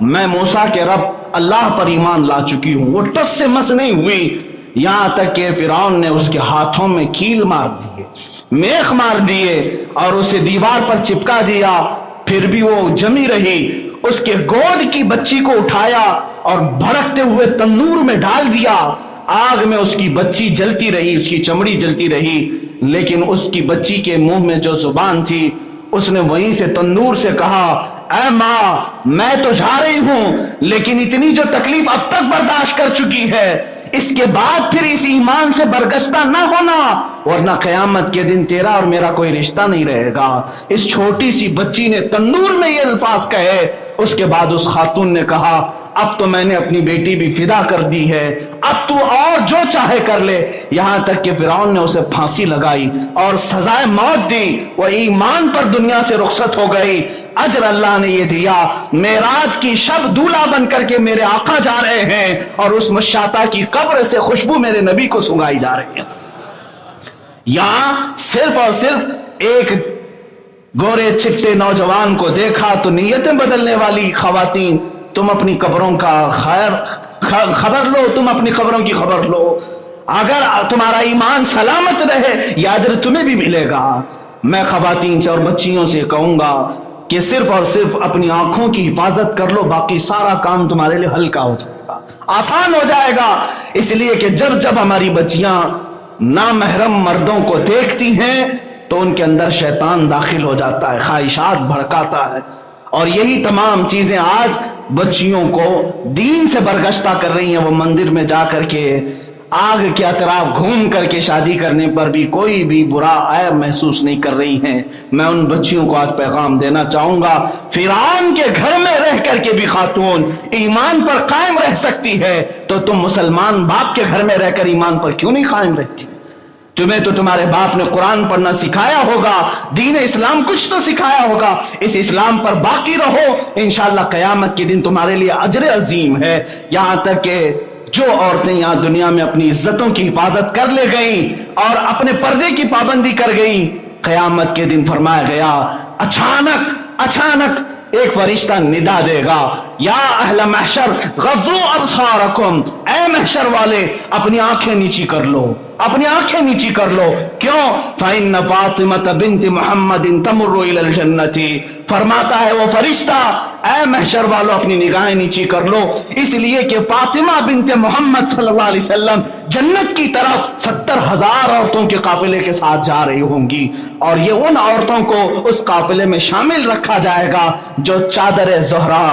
میں موسیٰ کے رب اللہ پر ایمان لا چکی ہوں۔ وہ ٹس سے مس نہیں ہوئی، یہاں تک کہ فرعون نے اس کے ہاتھوں میں کیل مار دیے، میخ مار دیے اور اسے دیوار پر چپکا دیا، پھر بھی وہ جمی رہی۔ اس کے گود کی بچی کو اٹھایا اور بھڑکتے ہوئے تنور میں ڈال دیا، آگ میں اس کی بچی جلتی رہی، اس کی چمڑی جلتی رہی، لیکن اس کی بچی کے منہ میں جو زبان تھی اس نے وہیں سے تنور سے کہا اے ماں میں تو جا رہی ہوں، لیکن اتنی جو تکلیف اب تک برداشت کر چکی ہے اس کے بعد پھر اس ایمان سے برگشتہ نہ ہونا، ورنہ قیامت کے دن تیرا اور میرا کوئی رشتہ نہیں رہے گا۔ اس چھوٹی سی بچی نے تندور میں یہ الفاظ کہے، اس کے بعد اس خاتون نے کہا اب تو میں نے اپنی بیٹی بھی فدا کر دی ہے، اب تو اور جو چاہے کر لے۔ یہاں تک کہ فرعون نے اسے پھانسی لگائی اور سزائے موت دی، وہ ایمان پر دنیا سے رخصت ہو گئی۔ اجر اللہ نے یہ دیا، معراج کی شب دولہا بن کر کے میرے آقا جا رہے ہیں اور اس مشاطہ کی قبر سے خوشبو میرے نبی کو سنگائی جا رہی ہے۔ یہاں صرف اور صرف ایک گورے چٹے نوجوان کو دیکھا تو نیتیں بدلنے والی خواتین، تم اپنی قبروں کا خبر لو، تم اپنی قبروں کی خبر لو، اگر تمہارا ایمان سلامت رہے یہ اجر تمہیں بھی ملے گا۔ میں خواتین سے اور بچیوں سے کہوں گا کہ صرف اور صرف اپنی آنکھوں کی حفاظت کر لو، باقی سارا کام تمہارے لیے ہلکا ہو جائے گا، آسان ہو جائے گا۔ اس لیے کہ جب جب ہماری بچیاں نامحرم مردوں کو دیکھتی ہیں تو ان کے اندر شیطان داخل ہو جاتا ہے، خواہشات بھڑکاتا ہے، اور یہی تمام چیزیں آج بچیوں کو دین سے برگشتہ کر رہی ہیں۔ وہ مندر میں جا کر کے آگ کے اطراف گھوم کر کے شادی کرنے پر بھی کوئی بھی برا عیب محسوس نہیں کر رہی ہیں۔ میں ان بچیوں کو آج پیغام دینا چاہوں گا، فرعون کے گھر میں رہ کر کے بھی خاتون ایمان پر قائم رہ سکتی ہے، تو تم مسلمان باپ کے گھر میں رہ کر ایمان پر کیوں نہیں قائم رہتی؟ تمہیں تو تمہارے باپ نے قرآن پڑھنا سکھایا ہوگا، دین اسلام کچھ تو سکھایا ہوگا، اس اسلام پر باقی رہو، انشاءاللہ قیامت کے دن تمہارے لیے اجر عظیم ہے۔ یہاں تک کہ جو عورتیں یہاں دنیا میں اپنی عزتوں کی حفاظت کر لے گئیں اور اپنے پردے کی پابندی کر گئیں، قیامت کے دن فرمایا گیا اچانک ایک فرشتہ ندا دے گا، یا اہل محشر غضوا ابصارکم، اے محشر والے اپنی آنکھیں نیچی کر لو، اپنی آنکھیں نیچی کر لو۔ کیوں؟ فإن فاطمة بنت محمد تمر إلى الجنة، فرماتا ہے وہ فرشتہ اے محشر والو اپنی نگاہیں نیچی کر لو، اس لیے کہ فاطمہ بنت محمد صلی اللہ علیہ وسلم جنت کی طرف 70,000 عورتوں کے قافلے کے ساتھ جا رہی ہوں گی، اور یہ ان عورتوں کو اس قافلے میں شامل رکھا جائے گا جو چادر زہرا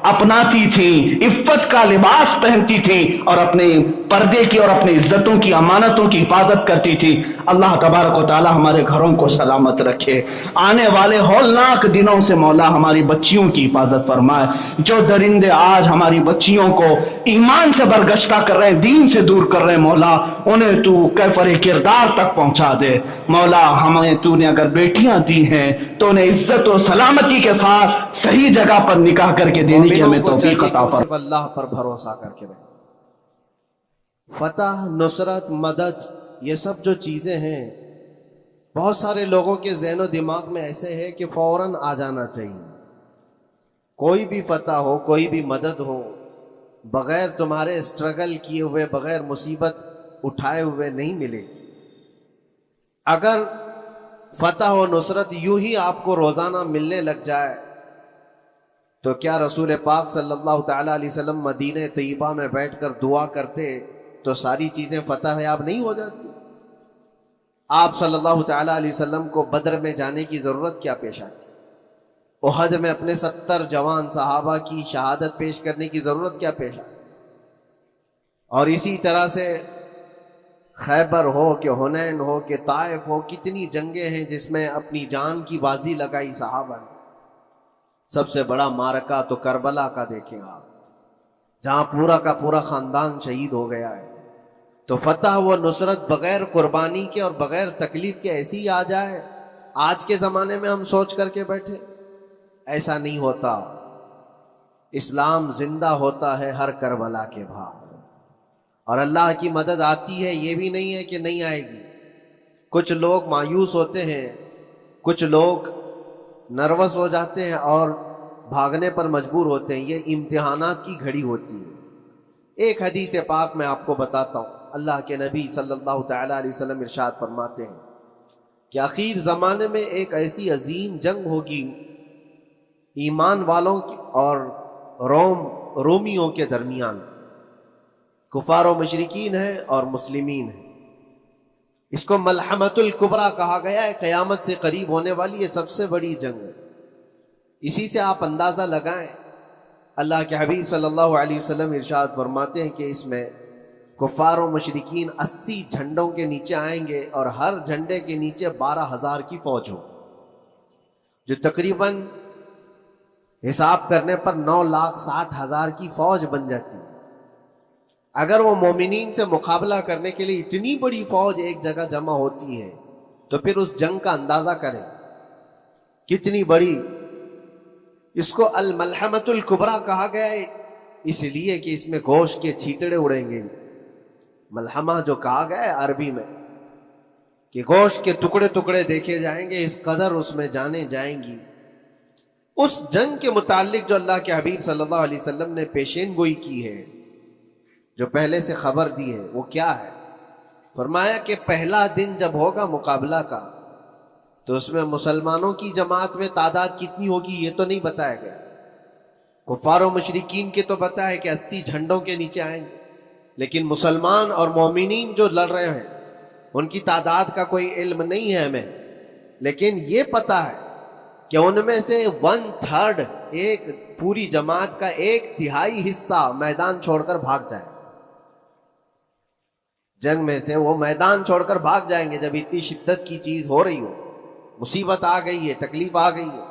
اپناتی تھی، عفت کا لباس پہنتی تھی، اور اپنے پردے کی اور اپنی عزتوں کی امانتوں کی حفاظت کرتی تھی۔ اللہ تبارک و تعالی ہمارے گھروں کو سلامت رکھے، آنے والے ہولناک دنوں سے مولا ہماری بچیوں کی حفاظت فرمائے۔ جو درندے آج ہماری بچیوں کو ایمان سے برگشتہ کر رہے ہیں، دین سے دور کر رہے ہیں، مولا انہیں تو کیفر کردار تک پہنچا دے۔ مولا ہمیں تو نے اگر بیٹیاں دی ہیں تو انہیں عزت و سلامتی کے ساتھ صحیح جگہ پر نکاح کر کے دینے کی ہمیں توفیق عطا فرما۔ صرف اللہ پر بھروسہ کر کے رہے۔ فتح، نصرت، مدد، یہ سب جو چیزیں ہیں بہت سارے لوگوں کے ذہن و دماغ میں ایسے ہے کہ فوراً آ جانا چاہیے۔ کوئی بھی فتح ہو، کوئی بھی مدد ہو، بغیر تمہارے اسٹرگل کیے ہوئے، بغیر مصیبت اٹھائے ہوئے نہیں ملے گی۔ اگر فتح و نصرت یوں ہی آپ کو روزانہ ملنے لگ جائے تو کیا رسول پاک صلی اللہ تعالیٰ علیہ وسلم مدینہ طیبہ میں بیٹھ کر دعا کرتے تو ساری چیزیں فتح یاب نہیں ہو جاتی؟ آپ صلی اللہ تعالیٰ علیہ وسلم کو بدر میں جانے کی ضرورت کیا پیش آتی؟ احد میں اپنے 70 جوان صحابہ کی شہادت پیش کرنے کی ضرورت کیا پیش آتی؟ اور اسی طرح سے خیبر ہو کہ حنین ہو کہ طائف ہو، کتنی جنگیں ہیں جس میں اپنی جان کی بازی لگائی صحابہ نے۔ سب سے بڑا معرکہ تو کربلا کا دیکھیں آپ، جہاں پورا کا پورا خاندان شہید ہو گیا ہے۔ تو فتح و نصرت بغیر قربانی کے اور بغیر تکلیف کے ایسی ہی آ جائے، آج کے زمانے میں ہم سوچ کر کے بیٹھے، ایسا نہیں ہوتا۔ اسلام زندہ ہوتا ہے ہر کربلا کے بعد، اور اللہ کی مدد آتی ہے، یہ بھی نہیں ہے کہ نہیں آئے گی۔ کچھ لوگ مایوس ہوتے ہیں، کچھ لوگ نروس ہو جاتے ہیں اور بھاگنے پر مجبور ہوتے ہیں۔ یہ امتحانات کی گھڑی ہوتی ہے۔ ایک حدیث پاک میں آپ کو بتاتا ہوں، اللہ کے نبی صلی اللہ تعالیٰ علیہ وسلم ارشاد فرماتے ہیں کہ آخر زمانے میں ایک ایسی عظیم جنگ ہوگی ایمان والوں اور رومیوں کے درمیان، کفار و مشرکین ہیں اور مسلمین ہیں۔ اس کو ملحمۃ الکبریٰ کہا گیا ہے، قیامت سے قریب ہونے والی یہ سب سے بڑی جنگ ہے۔ اسی سے آپ اندازہ لگائیں، اللہ کے حبیب صلی اللہ علیہ وسلم ارشاد فرماتے ہیں کہ اس میں کفار و مشرکین 80 جھنڈوں کے نیچے آئیں گے اور ہر جھنڈے کے نیچے 12,000 کی فوج ہو، جو تقریباً حساب کرنے پر 9,60,000 کی فوج بن جاتی۔ اگر وہ مومنین سے مقابلہ کرنے کے لیے اتنی بڑی فوج ایک جگہ جمع ہوتی ہے تو پھر اس جنگ کا اندازہ کریں کتنی بڑی۔ اس کو الملحمۃ الکبریٰ کہا گیا ہے اس لیے کہ اس میں گوشت کے چھیتڑے اڑیں گے۔ ملحمہ جو کہا گیا ہے عربی میں کہ گوشت کے ٹکڑے ٹکڑے دیکھے جائیں گے، اس قدر اس میں جانے جائیں گی۔ اس جنگ کے متعلق جو اللہ کے حبیب صلی اللہ علیہ وسلم نے پیشین گوئی کی ہے، جو پہلے سے خبر دی ہے، وہ کیا ہے؟ فرمایا کہ پہلا دن جب ہوگا مقابلہ کا تو اس میں مسلمانوں کی جماعت میں تعداد کتنی ہوگی یہ تو نہیں بتایا گیا، کفار و مشرکین کے تو پتہ ہے کہ 80 جھنڈوں کے نیچے آئیں گے، لیکن مسلمان اور مومنین جو لڑ رہے ہیں ان کی تعداد کا کوئی علم نہیں ہے ہمیں، لیکن یہ پتہ ہے کہ ان میں سے 1/3 ایک پوری جماعت کا 1/3 حصہ میدان چھوڑ کر بھاگ جائے۔ جنگ میں سے وہ میدان چھوڑ کر بھاگ جائیں گے جب اتنی شدت کی چیز ہو رہی ہو، مصیبت آ گئی ہے، تکلیف آ گئی ہے،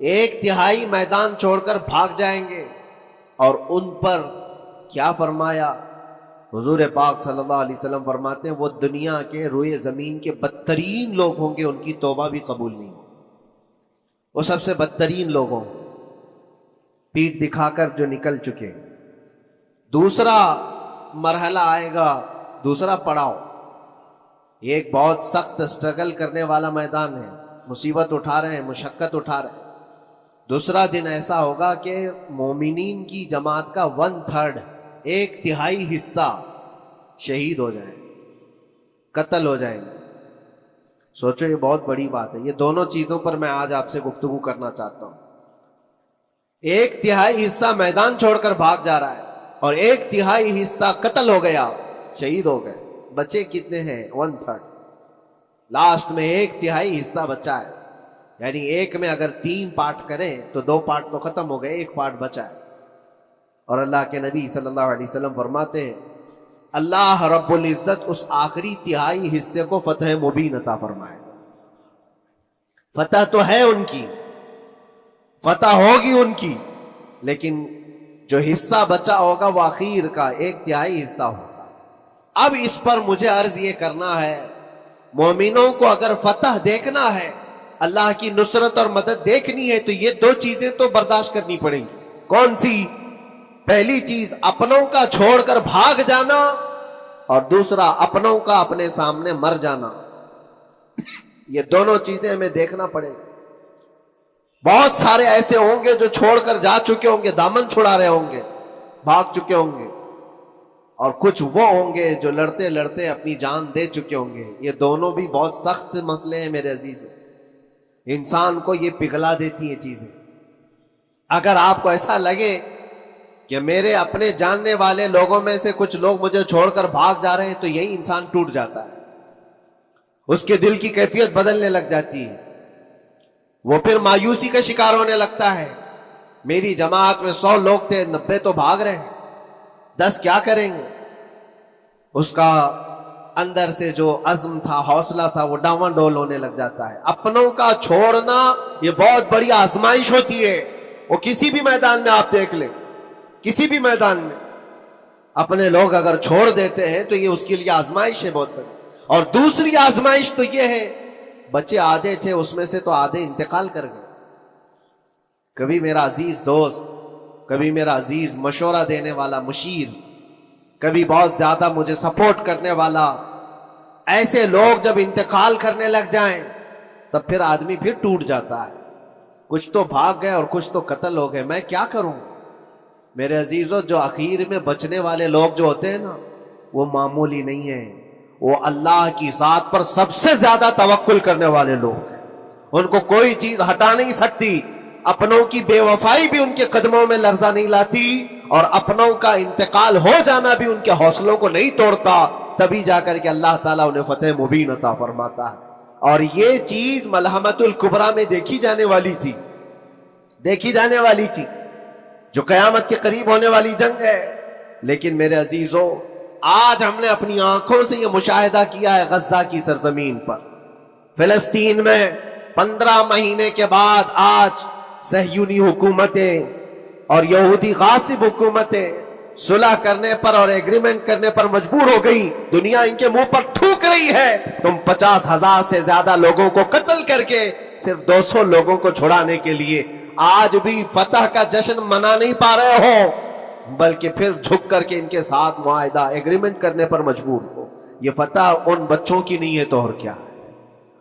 1/3 میدان چھوڑ کر بھاگ جائیں گے۔ اور ان پر کیا فرمایا حضور پاک صلی اللہ علیہ وسلم؟ فرماتے ہیں وہ دنیا کے روئے زمین کے بدترین لوگ ہوں گے، ان کی توبہ بھی قبول نہیں ہوگی، وہ سب سے بدترین لوگ ہوں، پیٹھ دکھا کر جو نکل چکے۔ دوسرا مرحلہ آئے گا، دوسرا پڑاؤ، یہ ایک بہت سخت سٹرگل کرنے والا میدان ہے، مصیبت اٹھا رہے ہیں، مشقت اٹھا رہے ہیں۔ دوسرا دن ایسا ہوگا کہ مومنین کی جماعت کا 1/3 1/3 حصہ شہید ہو جائیں، قتل ہو جائیں گے۔ سوچو یہ بہت بڑی بات ہے۔ یہ دونوں چیزوں پر میں آج آپ سے گفتگو کرنا چاہتا ہوں۔ 1/3 حصہ میدان چھوڑ کر بھاگ جا رہا ہے اور 1/3 حصہ قتل ہو گیا، شہید ہو گئے۔ بچے کتنے ہیں؟ 1/3۔ لاسٹ میں 1/3 حصہ بچا ہے، یعنی ایک میں اگر 3 پارٹ کریں تو 2 پارٹ تو ختم ہو گئے، 1 پارٹ بچا ہے۔ اور اللہ کے نبی صلی اللہ علیہ وسلم فرماتے ہیں اللہ رب العزت اس آخری 1/3 حصے کو فتح مبین عطا فرمائے۔ فتح تو ہے ان کی، فتح ہوگی ان کی، لیکن جو حصہ بچا ہوگا وہ آخر کا 1/3 حصہ ہوگا۔ اب اس پر مجھے عرض یہ کرنا ہے، مومنوں کو اگر فتح دیکھنا ہے، اللہ کی نصرت اور مدد دیکھنی ہے تو یہ 2 چیزیں تو برداشت کرنی پڑیں گی۔ کون سی؟ پہلی چیز اپنوں کا چھوڑ کر بھاگ جانا، اور دوسرا اپنوں کا اپنے سامنے مر جانا۔ یہ دونوں چیزیں ہمیں دیکھنا پڑے گی۔ بہت سارے ایسے ہوں گے جو چھوڑ کر جا چکے ہوں گے، دامن چھڑا رہے ہوں گے، بھاگ چکے ہوں گے، اور کچھ وہ ہوں گے جو لڑتے لڑتے اپنی جان دے چکے ہوں گے۔ یہ دونوں بھی بہت سخت مسئلے ہیں میرے عزیز، انسان کو یہ پگھلا دیتی ہیں چیزیں۔ اگر آپ کو ایسا لگے کہ میرے اپنے جاننے والے لوگوں میں سے کچھ لوگ مجھے چھوڑ کر بھاگ جا رہے ہیں تو یہی انسان ٹوٹ جاتا ہے، اس کے دل کی کیفیت بدلنے لگ جاتی ہے، وہ پھر مایوسی کا شکار ہونے لگتا ہے۔ میری جماعت میں 100 لوگ تھے، 90 تو بھاگ رہے ہیں، 10 کیا کریں گے؟ اس کا اندر سے جو عزم تھا، حوصلہ تھا، وہ ڈاواں ڈول ہونے لگ جاتا ہے۔ اپنوں کا چھوڑنا یہ بہت بڑی آزمائش ہوتی ہے، وہ کسی بھی میدان میں آپ دیکھ لیں، کسی بھی میدان میں اپنے لوگ اگر چھوڑ دیتے ہیں تو یہ اس کے لیے آزمائش ہے بہت بڑی۔ اور دوسری آزمائش تو یہ ہے، بچے آدھے تھے اس میں سے تو آدھے انتقال کر گئے۔ کبھی میرا عزیز دوست، کبھی میرا عزیز مشورہ دینے والا مشیر، کبھی بہت زیادہ مجھے سپورٹ کرنے والا، ایسے لوگ جب انتقال کرنے لگ جائیں تب پھر آدمی پھر ٹوٹ جاتا ہے۔ کچھ تو بھاگ گئے اور کچھ تو قتل ہو گئے، میں کیا کروں؟ میرے عزیزوں، جو آخر میں بچنے والے لوگ جو ہوتے ہیں نا، وہ معمولی نہیں ہیں، وہ اللہ کی ذات پر سب سے زیادہ توکل کرنے والے لوگ، ان کو کوئی چیز ہٹا نہیں سکتی۔ اپنوں کی بے وفائی بھی ان کے قدموں میں لرزہ نہیں لاتی، اور اپنوں کا انتقال ہو جانا بھی ان کے حوصلوں کو نہیں توڑتا، تبھی جا کر کے اللہ تعالیٰ انہیں فتح مبین عطا فرماتا ہے۔ اور یہ چیز ملحمۃ الکبریٰ میں دیکھی جانے والی تھی، دیکھی جانے والی تھی، جو قیامت کے قریب ہونے والی جنگ ہے۔ لیکن میرے عزیزوں، آج ہم نے اپنی آنکھوں سے یہ مشاہدہ کیا ہے غزہ کی سرزمین پر، فلسطین میں 15 مہینے کے بعد آج صہیونی حکومتیں اور یہودی غاصب حکومتیں صلح کرنے پر اور ایگریمنٹ کرنے پر مجبور ہو گئی. دنیا ان کے منہ پر تھوک رہی ہے. تم 50,000 سے زیادہ لوگوں کو قتل کر کے صرف 200 لوگوں کو چھڑانے کے لیے آج بھی فتح کا جشن منا نہیں پا رہے ہو، بلکہ پھر جھک کر کے ان کے ساتھ معاہدہ ایگریمنٹ کرنے پر مجبور ہو. یہ فتح ان بچوں کی نہیں ہے تو اور کیا ہے،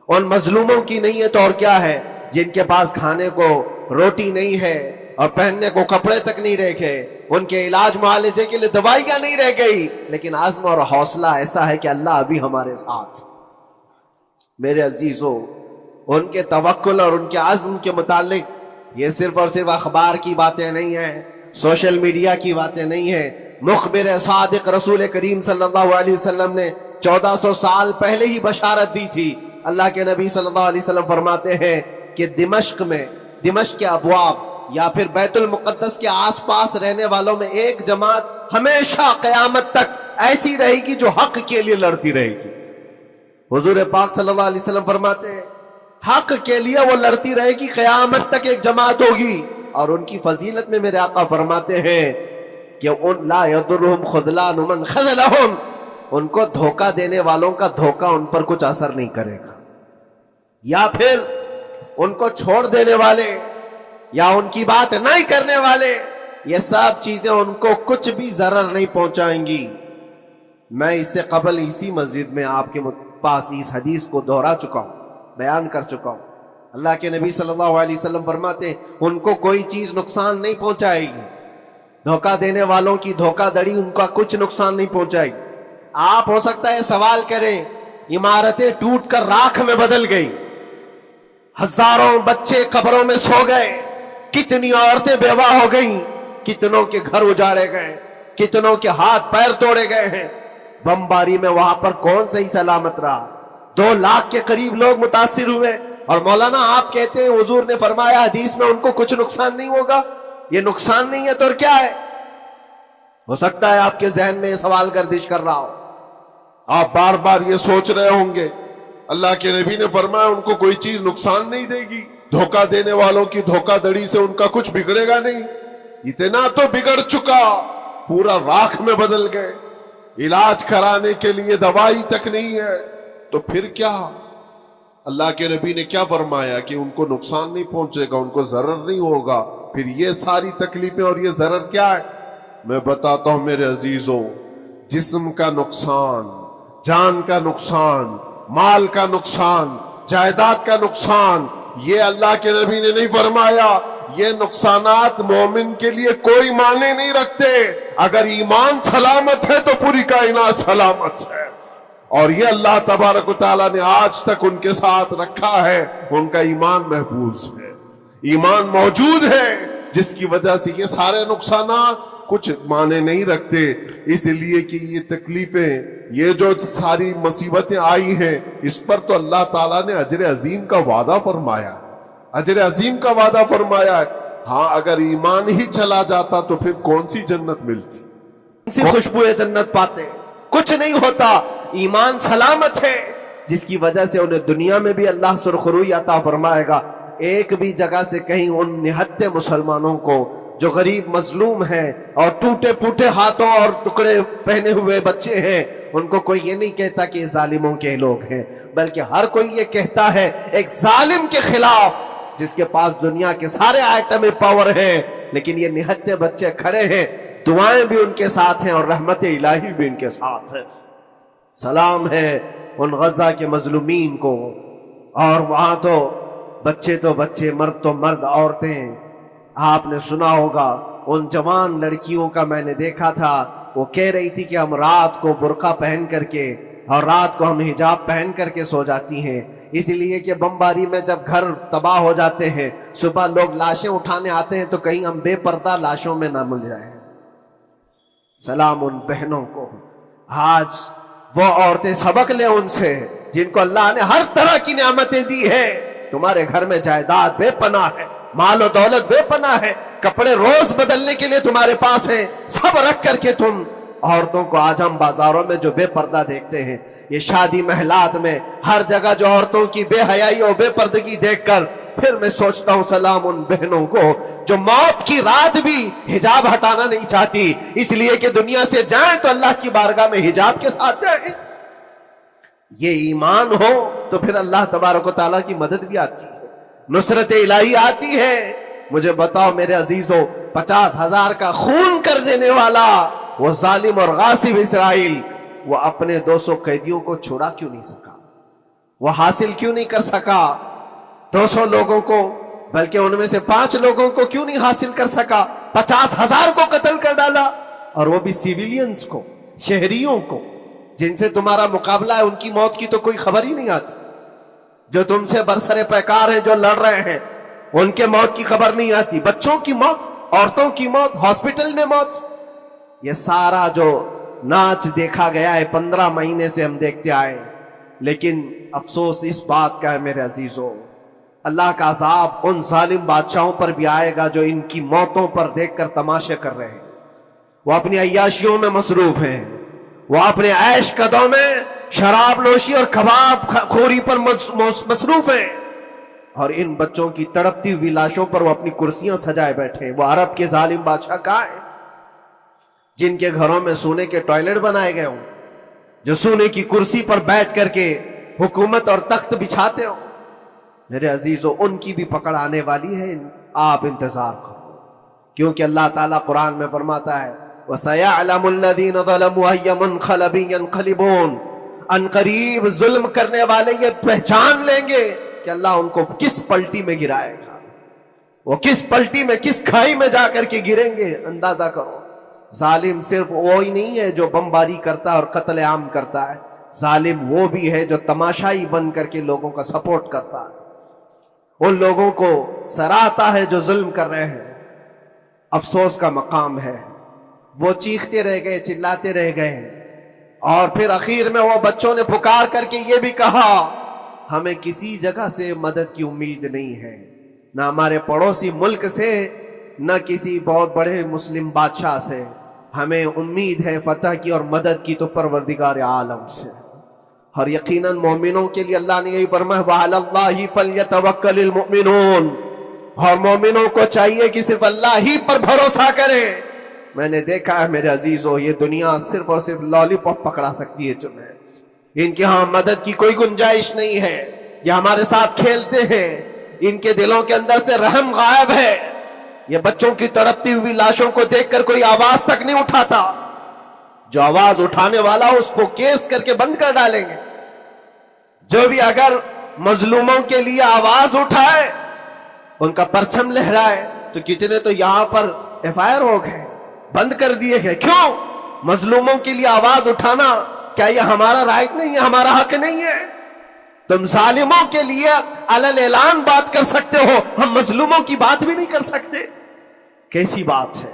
ان مظلوموں کی نہیں ہے تو اور کیا ہے، جن کے پاس کھانے کو روٹی نہیں ہے اور پہننے کو کپڑے تک نہیں رہ گئے، ان کے علاج معالجے کے لیے دوائیاں نہیں رہ گئی، لیکن عزم اور حوصلہ ایسا ہے کہ اللہ ابھی ہمارے ساتھ. میرے عزیزو، ان کے توکل اور ان کے عزم کے متعلق یہ صرف اور صرف اخبار کی باتیں نہیں ہیں، سوشل میڈیا کی باتیں نہیں ہیں. مخبر صادق رسول کریم صلی اللہ علیہ وسلم نے 1400 سال پہلے ہی بشارت دی تھی. اللہ کے نبی صلی اللہ علیہ وسلم فرماتے ہیں کہ دمشق میں، دمشق کے ابواب یا پھر بیت المقدس کے آس پاس رہنے والوں میں ایک جماعت ہمیشہ قیامت تک ایسی رہے گی جو حق کے لیے لڑتی رہے گی. حضور پاک صلی اللہ علیہ وسلم فرماتے ہیں حق کے لیے وہ لڑتی رہے گی، قیامت تک ایک جماعت ہوگی. اور ان کی فضیلت میں میرے آقا فرماتے ہیں کہ ان لا یضرهم خذلان من خذلهم، ان کو دھوکہ دینے والوں کا دھوکہ ان پر کچھ اثر نہیں کرے گا، یا پھر ان کو چھوڑ دینے والے یا ان کی بات نہیں کرنے والے، یہ سب چیزیں ان کو کچھ بھی ضرر نہیں پہنچائیں گی. میں اس سے قبل اسی مسجد میں آپ کے پاس اس حدیث کو دہرا چکا ہوں، بیان کر چکا ہوں. اللہ کے نبی صلی اللہ علیہ وسلم فرماتے ہیں ان کو کوئی چیز نقصان نہیں پہنچائے گی، دھوکہ دینے والوں کی دھوکہ دڑی ان کا کچھ نقصان نہیں پہنچائے گی. آپ ہو سکتا ہے سوال کریں، عمارتیں ٹوٹ کر راکھ میں بدل گئی، ہزاروں بچے قبروں میں سو گئے، کتنی عورتیں بیوہ ہو گئیں، کتنوں کے گھر اجاڑے گئے، کتنوں کے ہاتھ پیر توڑے گئے ہیں، بمباری میں وہاں پر کون صحیح سلامت رہا؟ 2 لاکھ کے قریب لوگ متاثر ہوئے، اور مولانا آپ کہتے ہیں حضور نے فرمایا حدیث میں ان کو کچھ نقصان نہیں ہوگا. یہ نقصان نہیں ہے تو اور کیا ہے؟ ہو سکتا ہے آپ کے ذہن میں یہ سوال گردش کر رہا ہو، آپ بار بار یہ سوچ رہے ہوں گے اللہ کے نبی نے فرمایا ان کو کوئی چیز نقصان نہیں دے گی، دھوکہ دینے والوں کی دھوکہ دڑی سے ان کا کچھ بگڑے گا نہیں. اتنا تو بگڑ چکا، پورا راکھ میں بدل گئے، علاج کرانے کے لیے دوائی تک نہیں ہے، تو پھر کیا؟ اللہ کے نبی نے کیا فرمایا کہ ان کو نقصان نہیں پہنچے گا، ان کو ضرر نہیں ہوگا. پھر یہ ساری تکلیفیں اور یہ ضرر کیا ہے؟ میں بتاتا ہوں میرے عزیزوں، جسم کا نقصان، جان کا نقصان، مال کا نقصان، جائیداد کا نقصان، یہ اللہ کے نبی نے نہیں فرمایا. یہ نقصانات مومن کے لیے کوئی معنی نہیں رکھتے. اگر ایمان سلامت ہے تو پوری کائنات سلامت ہے، اور یہ اللہ تبارک و تعالیٰ نے آج تک ان کے ساتھ رکھا ہے. ان کا ایمان محفوظ ہے، ایمان موجود ہے، جس کی وجہ سے یہ سارے نقصانات کچھ معنی نہیں رکھتے. اس لیے کہ یہ تکلیفیں، یہ جو ساری مصیبتیں آئی ہیں، اس پر تو اللہ تعالیٰ نے اجر عظیم کا وعدہ فرمایا ہے، اجر عظیم کا وعدہ فرمایا ہے. ہاں اگر ایمان ہی چلا جاتا تو پھر کون سی جنت ملتی؟ کون سی خوشبو جنت پاتے؟ کچھ نہیں ہوتا. ایمان سلامت ہے، جس کی وجہ سے انہیں دنیا میں بھی اللہ سرخروئی عطا فرمائے گا. ایک بھی جگہ سے کہیں ان نہتے مسلمانوں کو جو غریب مظلوم ہیں اور ٹوٹے پھوٹے ہاتھوں اور ٹکڑے پہنے ہوئے بچے ہیں، ان کو کوئی یہ نہیں کہتا کہ یہ ظالموں کے لوگ ہیں، بلکہ ہر کوئی یہ کہتا ہے ایک ظالم کے خلاف جس کے پاس دنیا کے سارے آئٹم پاور ہیں، لیکن یہ نہتے بچے کھڑے ہیں، دعائیں بھی ان کے ساتھ ہیں اور رحمت الہی بھی ان کے ساتھ ہے. سلام ہے ان غزہ کے مظلومین کو. اور وہاں تو بچے، مرد تو مرد، عورتیں. آپ نے سنا ہوگا ان جوان لڑکیوں کا، میں نے دیکھا تھا، وہ کہہ رہی تھی کہ ہم رات کو برقع پہن کر کے اور رات کو ہم حجاب پہن کر کے سو جاتی ہیں، اس لیے کہ بمباری میں جب گھر تباہ ہو جاتے ہیں، صبح لوگ لاشیں اٹھانے آتے ہیں تو کہیں ہم بے پردہ لاشوں میں نہ مل جائیں. سلام ان بہنوں کو. آج وہ عورتیں سبق لیں ان سے جن کو اللہ نے ہر طرح کی نعمتیں دی ہے. تمہارے گھر میں جائیداد بے پناہ ہے، مال و دولت بے پناہ ہے، کپڑے روز بدلنے کے لیے تمہارے پاس ہیں، سب رکھ کر کے تم عورتوں کو آج ہم بازاروں میں جو بے پردہ دیکھتے ہیں, یہ شادی محلات میں ہر جگہ جو عورتوں کی بے حیائی اور بے پردگی دیکھ کر پھر میں سوچتا ہوں سلام ان بہنوں کو جو موت کی رات بھی حجاب ہٹانا نہیں چاہتی, اس لیے کہ دنیا سے جائیں تو اللہ کی بارگاہ میں حجاب کے ساتھ جائیں. یہ ایمان ہو تو پھر اللہ تبارک و تعالیٰ کی مدد بھی آتی ہے, نصرت الہی آتی ہے. مجھے بتاؤ میرے عزیزوں, 50,000 کا خون کر دینے والا وہ ظالم اور غاصب اسرائیل, وہ اپنے 200 قیدیوں کو چھڑا کیوں نہیں سکا؟ وہ حاصل کیوں نہیں کر سکا 200 لوگوں کو, بلکہ ان میں سے 5 لوگوں کو کیوں نہیں حاصل کر سکا؟ 50,000 کو قتل کر ڈالا, اور وہ بھی سیویلینز کو, شہریوں کو جن سے تمہارا مقابلہ ہے, ان کی موت کی تو کوئی خبر ہی نہیں آتی. جو تم سے برسر پیکار ہیں, جو لڑ رہے ہیں, ان کے موت کی خبر نہیں آتی. بچوں کی موت, عورتوں کی موت, ہاسپٹل میں موت, یہ سارا جو ناچ دیکھا گیا ہے 15 مہینے سے ہم دیکھتے آئے. لیکن افسوس اس بات کا ہے میرے عزیزوں, اللہ کا عذاب ان ظالم بادشاہوں پر بھی آئے گا جو ان کی موتوں پر دیکھ کر تماشے کر رہے ہیں. وہ اپنی عیاشیوں میں مصروف ہیں, وہ اپنے عیش قدوں میں شراب نوشی اور کباب خوری پر مصروف ہیں, اور ان بچوں کی تڑپتی ہوئی لاشوں پر وہ اپنی کرسیاں سجائے بیٹھے. وہ عرب کے ظالم بادشاہ کہاں ہیں جن کے گھروں میں سونے کے ٹوائلٹ بنائے گئے ہوں, جو سونے کی کرسی پر بیٹھ کر کے حکومت اور تخت بچھاتے ہوں؟ میرے عزیزوں, ان کی بھی پکڑ آنے والی ہے, آپ انتظار کرو, کیونکہ اللہ تعالیٰ قرآن میں فرماتا ہے وَسَيَعْلَمُ الَّذِينَ ظَلَمُوا أَيَّ مُنْقَلَبٍ يَنْقَلِبُونَ, ان قریب ظلم کرنے والے یہ پہچان لیں گے کہ اللہ ان کو کس پلٹی میں گرائے گا, وہ کس پلٹی میں, کس کھائی میں جا کر کے گریں گے. اندازہ کرو, ظالم صرف وہی نہیں ہے جو بمباری کرتا ہے اور قتل عام کرتا ہے, ظالم وہ بھی ہے جو تماشائی بن کر کے لوگوں کا سپورٹ کرتا ہے, ان لوگوں کو سراہتا ہے جو ظلم کر رہے ہیں. افسوس کا مقام ہے, وہ چیختے رہ گئے, چلاتے رہ گئے, اور پھر اخیر میں وہ بچوں نے پکار کر کے یہ بھی کہا ہمیں کسی جگہ سے مدد کی امید نہیں ہے, نہ ہمارے پڑوسی ملک سے, نہ کسی بہت بڑے مسلم بادشاہ سے. ہمیں امید ہے فتح کی اور مدد کی تو پروردگار عالم سے. اور یقیناً مومنوں کے لیے اللہ نے یہی فرمایا وَعَلَى اللَّهِ فَلْيَتَوَكَّلِ الْمُؤْمِنُونَ, اور مومنوں کو چاہیے کہ صرف اللہ ہی پر بھروسہ کریں. میں نے دیکھا ہے میرے عزیزوں, یہ دنیا صرف اور صرف لالی پاپ پکڑا سکتی ہے تمہیں, ان کے ہاں مدد کی کوئی گنجائش نہیں ہے. یہ ہمارے ساتھ کھیلتے ہیں, ان کے دلوں کے اندر سے رحم غائب ہے. یہ بچوں کی تڑپتی ہوئی لاشوں کو دیکھ کر کوئی آواز تک نہیں اٹھاتا, جو آواز اٹھانے والا اس کو کیس کر کے بند کر ڈالیں گے. جو بھی اگر مظلوموں کے لیے آواز اٹھائے, ان کا پرچم لہرائے, تو کتنے تو یہاں پر FIR ہو گئے, بند کر دیے گئے. کیوں؟ مظلوموں کے لیے آواز اٹھانا کیا یہ ہمارا رائٹ نہیں ہے, ہمارا حق نہیں ہے؟ تم ظالموں کے لیے علل اعلان بات کر سکتے ہو, ہم مظلوموں کی بات بھی نہیں کر سکتے. کیسی بات ہے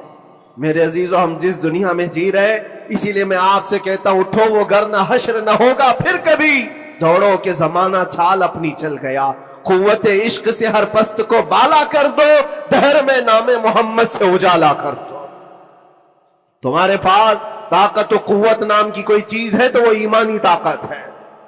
میرے عزیزو, ہم جس دنیا میں جی رہے, اسی لیے میں آپ سے کہتا ہوں اٹھو وہ گھر نہ حشر نہ ہوگا پھر کبھی, دوڑو کہ زمانہ چھال اپنی چل گیا. قوت عشق سے ہر پست کو بالا کر دو, دہر میں نام محمد سے اجالا کر دو. تمہارے پاس طاقت و قوت نام کی کوئی چیز ہے تو وہ ایمانی طاقت ہے,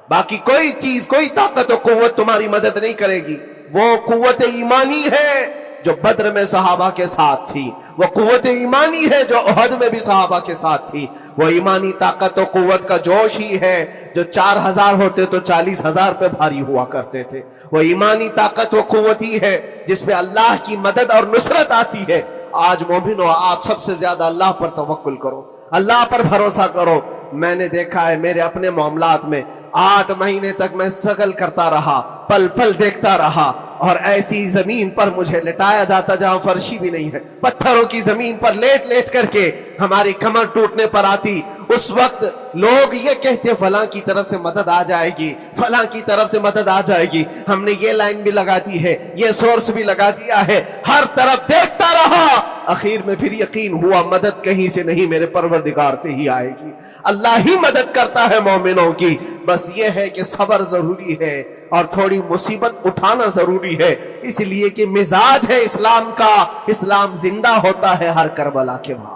باقی کوئی چیز, کوئی طاقت و قوت تمہاری مدد نہیں کرے گی. وہ قوت ایمانی ہے جو بدر میں صحابہ کے ساتھ تھی, وہ قوت ایمانی ہے جو احد میں بھی صحابہ کے ساتھ تھی. وہ ایمانی طاقت و قوت کا جوش ہی ہے جو 4,000 ہوتے تو 40,000 پہ بھاری ہوا کرتے تھے. وہ ایمانی طاقت و قوت ہی ہے جس پہ اللہ کی مدد اور نصرت آتی ہے. آج مومنو, آپ سب سے زیادہ اللہ پر توکل کرو, اللہ پر بھروسہ کرو. میں نے دیکھا ہے میرے اپنے معاملات میں 8 مہینے تک میں اسٹرگل کرتا رہا, پل پل دیکھتا رہا, اور ایسی زمین پر مجھے لٹایا جاتا جہاں فرشی بھی نہیں ہے, پتھروں کی زمین پر لیٹ لیٹ کر کے ہماری کمر ٹوٹنے پر آتی. اس وقت لوگ یہ کہتے فلاں کی طرف سے مدد آ جائے گی, فلاں کی طرف سے مدد آ جائے گی, ہم نے یہ لائن بھی لگا دی ہے, یہ سورس بھی لگا دیا ہے, ہر طرف دیکھتا رہا. اخیر میں پھر یقین ہوا مدد کہیں سے نہیں, میرے پروردگار سے ہی آئے گی. اللہ ہی مدد کرتا ہے مومنوں کی. بس یہ ہے کہ صبر ضروری ہے اور تھوڑی مصیبت اٹھانا ضروری ہے, اس لیے کہ مزاج ہے اسلام کا, اسلام زندہ ہوتا ہے ہر کربلا کے بعد.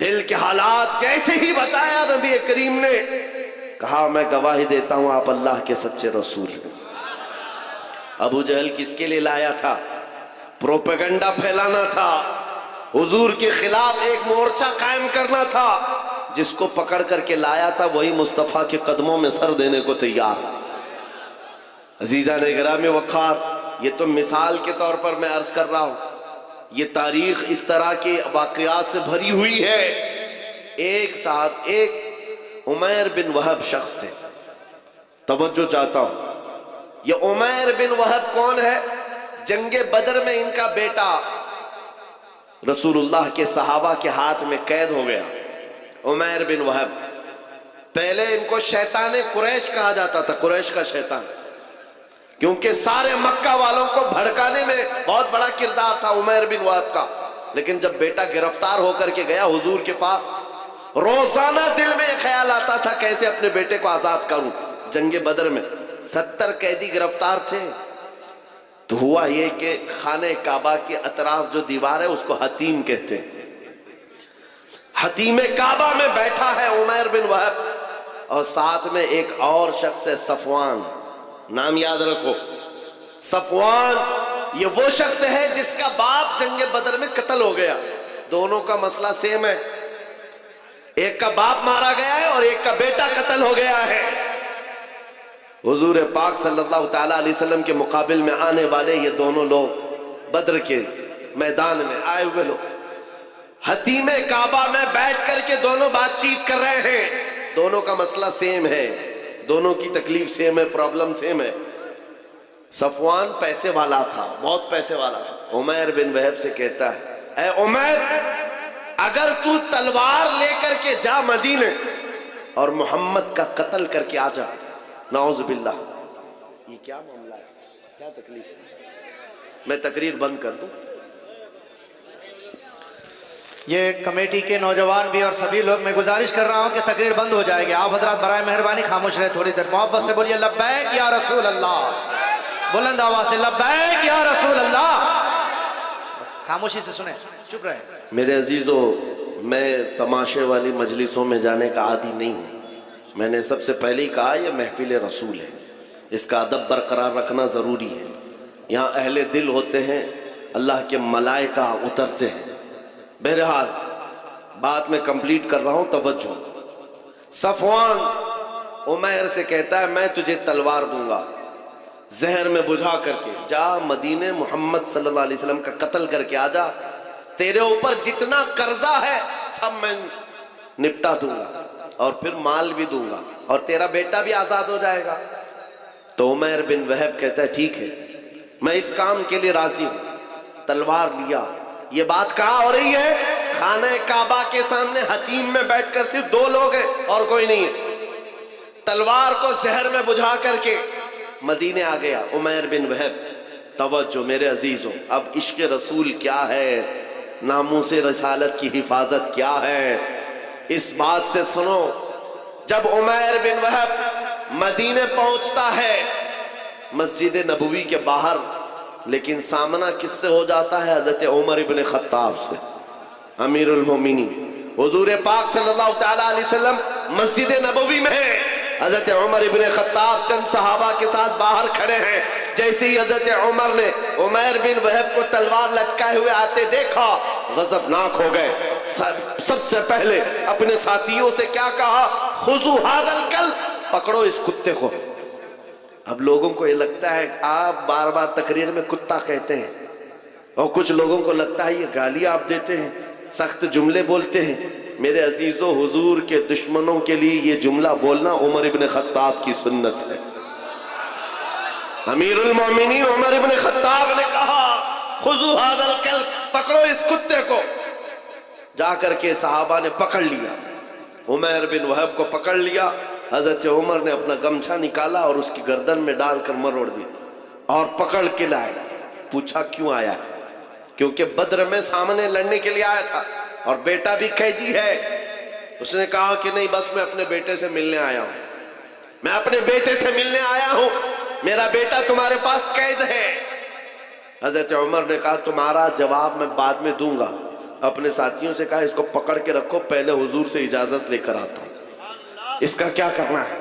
دل کے حالات جیسے ہی بتایا نبی کریم نے کہا میں گواہی دیتا ہوں آپ اللہ کے سچے رسول ہیں۔ ابو جہل کس کے لیے لایا تھا؟ پروپیگنڈا پھیلانا تھا، حضور کے خلاف ایک مورچہ قائم کرنا تھا۔ جس کو پکڑ کر کے لایا تھا وہی مصطفیٰ کے قدموں میں سر دینے کو تیار۔ عزیزان گرامی وقار، یہ تو مثال کے طور پر میں عرض کر رہا ہوں، یہ تاریخ اس طرح کے واقعات سے بھری ہوئی ہے۔ ایک عمیر بن وہب شخص تھے، توجہ چاہتا ہوں، یہ عمیر بن وہب کون ہے؟ جنگ بدر میں ان کا بیٹا رسول اللہ کے صحابہ کے ہاتھ میں قید ہو گیا۔ عمیر بن وہب، پہلے ان کو شیطان قریش کہا جاتا تھا، قریش کا شیطان، کیونکہ سارے مکہ والوں کو بھڑکانے میں بہت بڑا کردار تھا عمیر بن وہب کا۔ لیکن جب بیٹا گرفتار ہو کر کے گیا حضور کے پاس، روزانہ دل میں یہ خیال آتا تھا کیسے اپنے بیٹے کو آزاد کروں۔ جنگ بدر میں 70 قیدی گرفتار تھے، تو ہوا یہ کہ خانہ کعبہ کے اطراف جو دیوار ہے اس کو حتیم کہتے ہیں۔ حتیم کعبہ میں بیٹھا ہے عمیر بن وہب، اور ساتھ میں ایک اور شخص ہے صفوان، نام یاد رکھو، صفوان یہ وہ شخص ہے جس کا باپ جنگ بدر میں قتل ہو گیا۔ دونوں کا مسئلہ سیم ہے، ایک کا باپ مارا گیا ہے اور ایک کا بیٹا قتل ہو گیا ہے۔ حضور پاک صلی اللہ تعالی علیہ وسلم کے مقابل میں آنے والے یہ دونوں لوگ بدر کے میدان میں آئے ہوئے لوگ حتیم کعبہ میں بیٹھ کر کے دونوں بات چیت کر رہے ہیں۔ دونوں کا مسئلہ سیم ہے، دونوں کی تکلیف سیم ہے، پرابلم سیم ہے۔ صفوان پیسے والا تھا، بہت پیسے والا تھا۔ عمیر بن وہب سے کہتا ہے، اے عمیر، اگر تو تلوار لے کر کے جا مدینے اور محمد کا قتل کر کے آ جا، نعوذ باللہ، یہ کیا معاملہ ہے، کیا تکلیف ہے؟ میں تقریر بند کر دوں؟ یہ کمیٹی کے نوجوان بھی اور سبھی لوگ، میں گزارش کر رہا ہوں کہ تقریر بند ہو جائے گی۔ آپ حضرات برائے مہربانی خاموش رہے تھوڑی دیر، محبت سے بولیے لبیک یا رسول اللہ، بلند آواز سے لبیک یا رسول اللہ۔ خاموشی سے سنیں، چپ رہے۔ میرے عزیزو، میں تماشے والی مجلسوں میں جانے کا عادی نہیں ہوں۔ میں نے سب سے پہلے ہی کہا یہ محفل رسول ہے، اس کا ادب برقرار رکھنا ضروری ہے۔ یہاں اہل دل ہوتے ہیں، اللہ کے ملائکہ اترتے ہیں۔ بہرحال بات میں کمپلیٹ کر رہا ہوں، توجہ۔ صفوان عمیر سے کہتا ہے میں تجھے تلوار دوں گا، زہر میں بجھا کر کے جا مدینے محمد صلی اللہ علیہ وسلم کا قتل کر کے آ جا، تیرے اوپر جتنا قرضہ ہے سب میں نپٹا دوں گا، اور پھر مال بھی دوں گا، اور تیرا بیٹا بھی آزاد ہو جائے گا۔ تو عمیر بن وہب کہتا ہے ٹھیک ہے، میں اس کام کے لیے راضی ہوں۔ تلوار لیا، یہ بات کہاں ہو رہی ہے؟ خانہ کعبہ کے سامنے حتیم میں بیٹھ کر صرف دو لوگ ہیں اور کوئی نہیں ہے۔ تلوار کو زہر میں بجھا کر کے مدینے آ گیا عمیر بن وہب۔ توجہ میرے عزیزوں، اب عشق رسول کیا ہے، ناموس رسالت کی حفاظت کیا ہے، اس بات سے سنو۔ جب عمیر بن وہب مدینے پہنچتا ہے مسجد نبوی کے باہر، لیکن سامنا کس سے ہو جاتا ہے؟ حضرت عمر ابن خطاب سے، امیر المومنین۔ حضور پاک صلی اللہ تعالی علیہ وسلم مسجد نبوی میں ہے، حضرت عمر ابن خطاب چند صحابہ کے ساتھ باہر کھڑے ہیں۔ جیسے ہی حضرت عمر نے عمیر بن وہب کو تلوار لٹکائے ہوئے آتے دیکھا، غضبناک ہو گئے۔ سب سے پہلے اپنے ساتھیوں سے کیا کہا؟ خذوا ھذا الکلب، پکڑو اس کتے کو۔ اب لوگوں کو یہ لگتا ہے آپ بار بار تقریر میں کتا کہتے ہیں، اور کچھ لوگوں کو لگتا ہے یہ گالی آپ دیتے ہیں، سخت جملے بولتے ہیں۔ میرے عزیزو، حضور کے دشمنوں کے لیے یہ جملہ بولنا عمر ابن خطاب کی سنت ہے۔ امیر المومنین عمر ابن خطاب نے کہا خذوا ھذا الکلب، پکڑو اس کتے کو۔ جا کر کے صحابہ نے پکڑ لیا، عمیر بن وہب کو پکڑ لیا۔ حضرت عمر نے اپنا گمچھا نکالا اور اس کی گردن میں ڈال کر مروڑ دی اور پکڑ کے لائے۔ پوچھا کیوں آیا؟ کیونکہ بدر میں سامنے لڑنے کے لیے آیا تھا اور بیٹا بھی قیدی ہے۔ اس نے کہا کہ نہیں، بس میں اپنے بیٹے سے ملنے آیا ہوں، میں اپنے بیٹے سے ملنے آیا ہوں، میرا بیٹا تمہارے پاس قید ہے۔ حضرت عمر نے کہا تمہارا جواب میں بعد میں دوں گا، اپنے ساتھیوں سے کہا اس کو پکڑ کے رکھو، پہلے حضور سے اجازت لے کر آتا ہوں، اس کا کیا کرنا ہے۔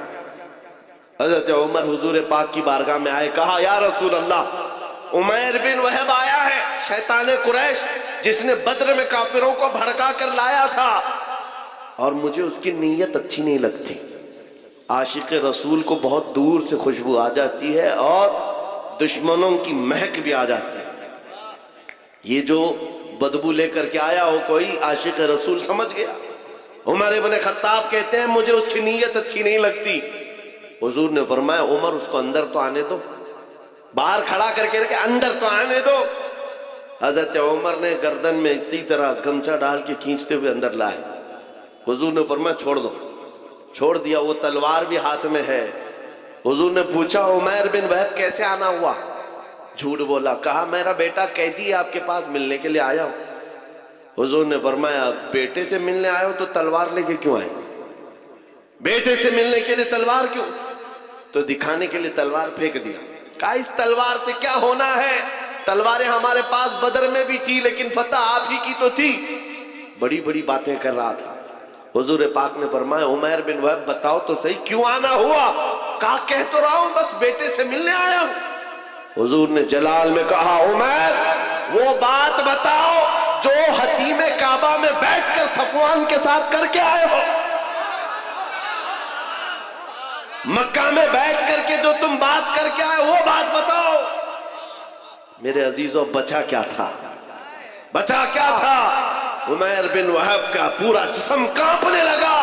حضرت عمر حضور پاک کی بارگاہ میں آئے، کہا یا رسول اللہ، عمیر بن وہب آیا ہے، شیطان قریش جس نے بدر میں کافروں کو بھڑکا کر لایا تھا، اور مجھے اس کی نیت اچھی نہیں لگتی۔ عاشق رسول کو بہت دور سے خوشبو آ جاتی ہے اور دشمنوں کی مہک بھی آ جاتی ہے۔ یہ جو بدبو لے کر کے آیا ہو کوئی، عاشق رسول سمجھ گیا۔ عمر بن خطاب کہتے ہیں مجھے اس کی نیت اچھی نہیں لگتی۔ حضور نے فرمایا عمر اس کو اندر تو آنے دو، باہر کھڑا کر کے رکھے، اندر تو آنے دو۔ حضرت عمر نے گردن میں اسی طرح گمچا ڈال کے کھینچتے ہوئے اندر لائے۔ حضور نے فرمایا چھوڑ دو، چھوڑ دیا، وہ تلوار بھی ہاتھ میں ہے۔ حضور نے پوچھا عمیر بن وہب کیسے آنا ہوا؟ جھوٹ بولا، کہا میرا بیٹا قیدی ہے آپ کے پاس، ملنے کے لیے آیا ہوں۔ حضور نے فرمایا بیٹے سے ملنے آئے ہو تو تلوار لے کے کیوں آئے؟ بیٹے سے ملنے کے لیے تلوار کیوں؟ تو دکھانے کے لیے تلوار پھینک دیا، کہا اس تلوار سے کیا ہونا ہے؟ تلواریں ہمارے پاس بدر میں بھی تھی لیکن فتح آپ ہی کی تو تھی۔ بڑی بڑی باتیں کر رہا تھا۔ حضور پاک نے فرمایا عمیر بن وہب بتاؤ تو صحیح کیوں آنا ہوا؟ کہا کہہ تو رہا ہوں بس بیٹے سے ملنے آیا ہوں۔ حضور نے جلال میں کہا عمیر وہ بات بتاؤ جو حتیم کعبہ میں بیٹھ کر صفوان کے ساتھ کر کے آئے ہو، مکہ میں بیٹھ کر کے جو تم بات کر کے آئے وہ بات بتاؤ۔ میرے عزیزوں بچا کیا تھا؟ بچا کیا تھا؟ عمیر بن وہب کا پورا جسم کانپنے لگا،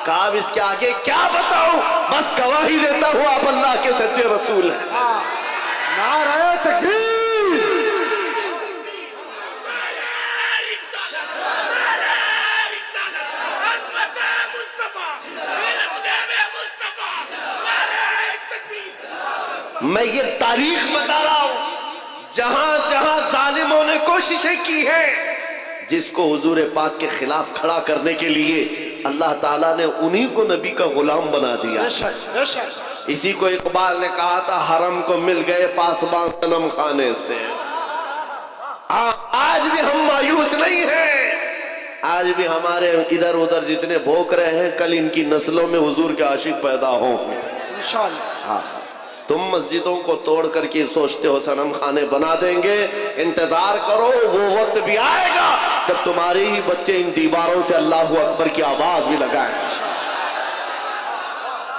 کہا اب اس کے آگے کیا بتاؤں، بس گواہی دیتا ہوں آپ اللہ کے سچے رسول ہیں۔ نعرہ تکبیر! میں یہ تاریخ بتا رہا ہوں، جہاں جہاں ظالموں نے کوششیں کی ہیں، جس کو حضور پاک کے خلاف کھڑا کرنے کے لیے اللہ تعالیٰ نے انہی کو نبی کا غلام بنا دیا۔ اسی کو اقبال نے کہا تھا حرم کو مل گئے پاسبان صنم خانے سے۔ آج بھی ہم مایوس نہیں ہیں، آج بھی ہمارے ادھر ادھر جتنے بھوک رہے ہیں کل ان کی نسلوں میں حضور کے عاشق پیدا ہوں۔ ہاں تم مسجدوں کو توڑ کر کے سوچتے ہو صنم خانے بنا دیں گے، انتظار کرو وہ وقت بھی آئے گا جب تمہارے ہی بچے ان دیواروں سے اللہ اکبر کی آواز بھی لگائیں،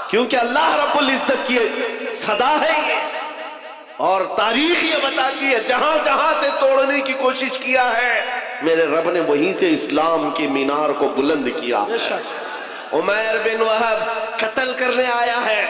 کیونکہ اللہ رب العزت کی صدا ہے یہ، اور تاریخ یہ بتاتی ہے جہاں جہاں سے توڑنے کی کوشش کیا ہے میرے رب نے وہیں سے اسلام کی مینار کو بلند کیا۔ عمیر بن وہب قتل کرنے آیا ہے،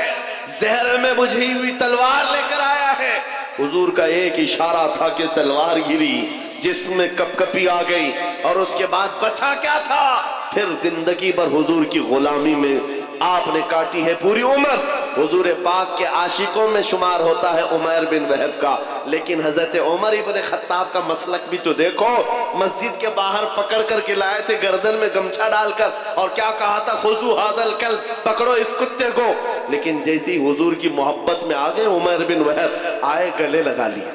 زہر میں بجھی ہوئی تلوار لے کر آیا ہے، حضور کا ایک اشارہ تھا کہ تلوار گری، جس میں کپ کپی آ گئی، اور اس کے بعد بچا کیا تھا؟ پھر زندگی بھر حضور کی غلامی میں آپ نے کاٹی ہے پوری عمر۔ حضور پاک کے عاشقوں میں شمار ہوتا ہے عمیر بن وہب کا، لیکن حضرت عمر ابن خطاب کا مسلک بھی تو دیکھو، مسجد کے باہر پکڑ کر کے لائے تھے گردن میں گمچھا ڈال کر، اور کیا کہا تھا خذو ھذا الکلب، پکڑو اس کتے کو، لیکن جیسی حضور کی محبت میں آگئے عمیر بن وہب آئے گلے لگا لیا،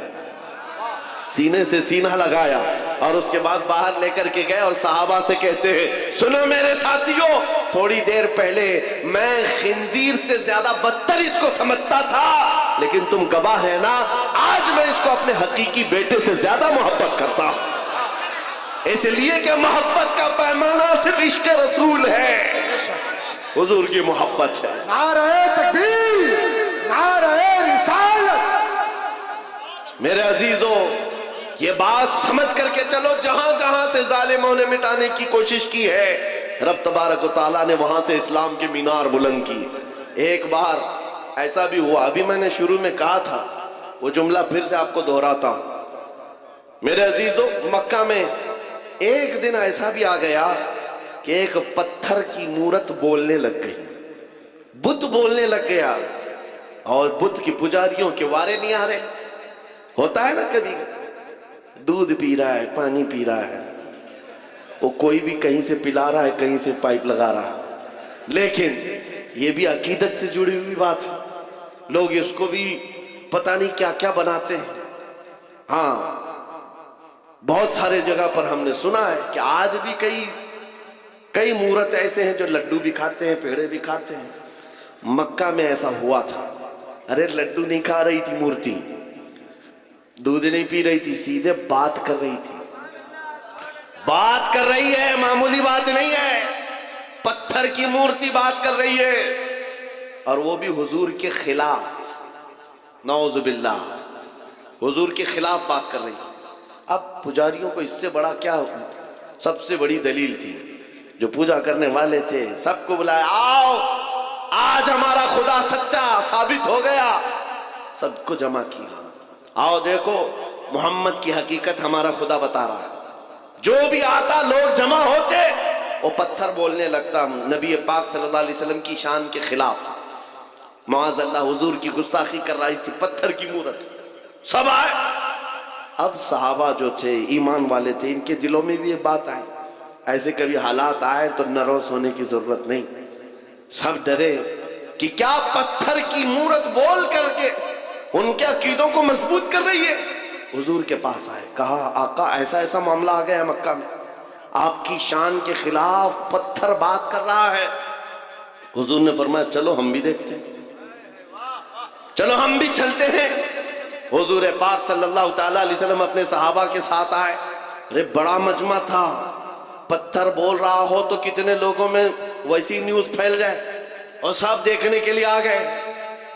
سینے سے سینہ لگایا، اور اس کے بعد باہر لے کر کے گئے اور صحابہ سے کہتے ہیں سنو میرے ساتھیوں، تھوڑی دیر پہلے میں خنزیر سے زیادہ بدتر اس کو سمجھتا تھا، لیکن تم گواہ ہے نا، آج میں اس کو اپنے حقیقی بیٹے سے زیادہ محبت کرتا ہوں، اس لیے کہ محبت کا پیمانہ صرف عشق رسول ہے، حضور کی محبت ہے۔ نعرہ تکبیر! نعرہ رسالت! میرے عزیزوں یہ بات سمجھ کر کے چلو، جہاں جہاں سے ظالموں نے مٹانے کی کوشش کی ہے رب تبارک و تعالیٰ نے وہاں سے اسلام کی مینار بلند کی۔ ایک بار ایسا بھی ہوا، ابھی میں نے شروع میں کہا تھا، وہ جملہ پھر سے آپ کو دہراتا ہوں۔ میرے عزیزوں مکہ میں ایک دن ایسا بھی آ گیا کہ ایک پتھر کی مورت بولنے لگ گئی، بت بولنے لگ گیا، اور بت کی پجاریوں کے وارے نہیں آ رہے۔ ہوتا ہے نا کبھی دودھ پی رہا ہے، پانی پی رہا ہے، وہ کوئی بھی کہیں سے پلا رہا ہے، کہیں سے پائپ لگا رہا ہے، لیکن یہ بھی عقیدت سے جڑی ہوئی بات ہے، لوگ اس کو بھی پتہ نہیں کیا کیا بناتے ہیں۔ ہاں بہت سارے جگہ پر ہم نے سنا ہے کہ آج بھی کئی مورت ایسے ہیں جو لڈو بھی کھاتے ہیں، پیڑے بھی کھاتے ہیں۔ مکہ میں ایسا ہوا تھا، ارے لڈو نہیں کھا رہی تھی مورتی، دودھ نہیں پی رہی تھی، سیدھے بات کر رہی تھی۔ بات کر رہی ہے، معمولی بات نہیں ہے، پتھر کی مورتی بات کر رہی ہے، اور وہ بھی حضور کے خلاف، نعوذ باللہ، حضور کے خلاف بات کر رہی ہے۔ اب پجاریوں کو اس سے بڑا کیا، سب سے بڑی دلیل تھی، جو پوجا کرنے والے تھے سب کو بلایا، آؤ آج ہمارا خدا سچا ثابت ہو گیا، سب کو جمع کیا، آؤ دیکھو محمد کی حقیقت ہمارا خدا بتا رہا ہے۔ جو بھی آتا لوگ جمع ہوتے، وہ پتھر بولنے لگتا نبی پاک صلی اللہ علیہ وسلم کی شان کے خلاف، معاذ اللہ حضور کی گستاخی کر رہی تھی، پتھر کی مورت، سب آئے۔ اب صحابہ جو تھے ایمان والے تھے، ان کے دلوں میں بھی یہ بات آئی، ایسے کبھی حالات آئے تو نروس ہونے کی ضرورت نہیں، سب ڈرے کہ کیا پتھر کی مورت بول کر کے ان کے عقیدوں کو مضبوط کر رہی ہے۔ حضور کے پاس آئے، کہا آقا ایسا ایسا معاملہ آ گیا ہے مکہ میں، آپ کی شان کے خلاف پتھر بات کر رہا ہے۔ حضور نے فرمایا چلو ہم بھی دیکھتے ہیں، چلو ہم بھی چلتے ہیں۔ حضور پاک صلی اللہ تعالیٰ علیہ وسلم اپنے صحابہ کے ساتھ آئے، ارے بڑا مجمع تھا، پتھر بول رہا ہو تو کتنے لوگوں میں ویسی نیوز پھیل جائے، اور سب دیکھنے کے لیے آ گئے،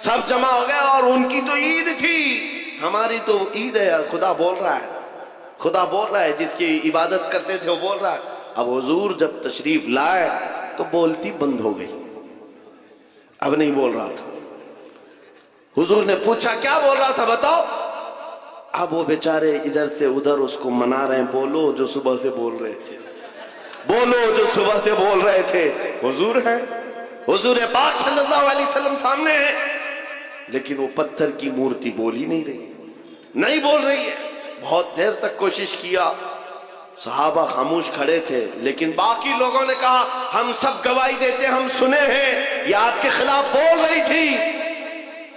سب جمع ہو گئے، اور ان کی تو عید تھی، ہماری تو عید ہے، خدا بول رہا ہے، خدا بول رہا ہے، جس کی عبادت کرتے تھے وہ بول رہا ہے۔ اب حضور جب تشریف لائے تو بولتی بند ہو گئی، اب نہیں بول رہا تھا۔ حضور نے پوچھا کیا بول رہا تھا بتاؤ، اب وہ بیچارے ادھر سے ادھر اس کو منا رہے ہیں، بولو جو صبح سے بول رہے تھے، بولو جو صبح سے بول رہے تھے۔ حضور ہے، حضور پاک صلی اللہ علیہ وسلم سامنے ہے، لیکن وہ پتھر کی مورتی بول ہی نہیں رہی، نہیں بول رہی ہے۔ بہت دیر تک کوشش کیا، صحابہ خاموش کھڑے تھے، لیکن باقی لوگوں نے کہا ہم سب گواہی دیتے، ہم سنے ہیں یہ آپ کے خلاف بول رہی تھی۔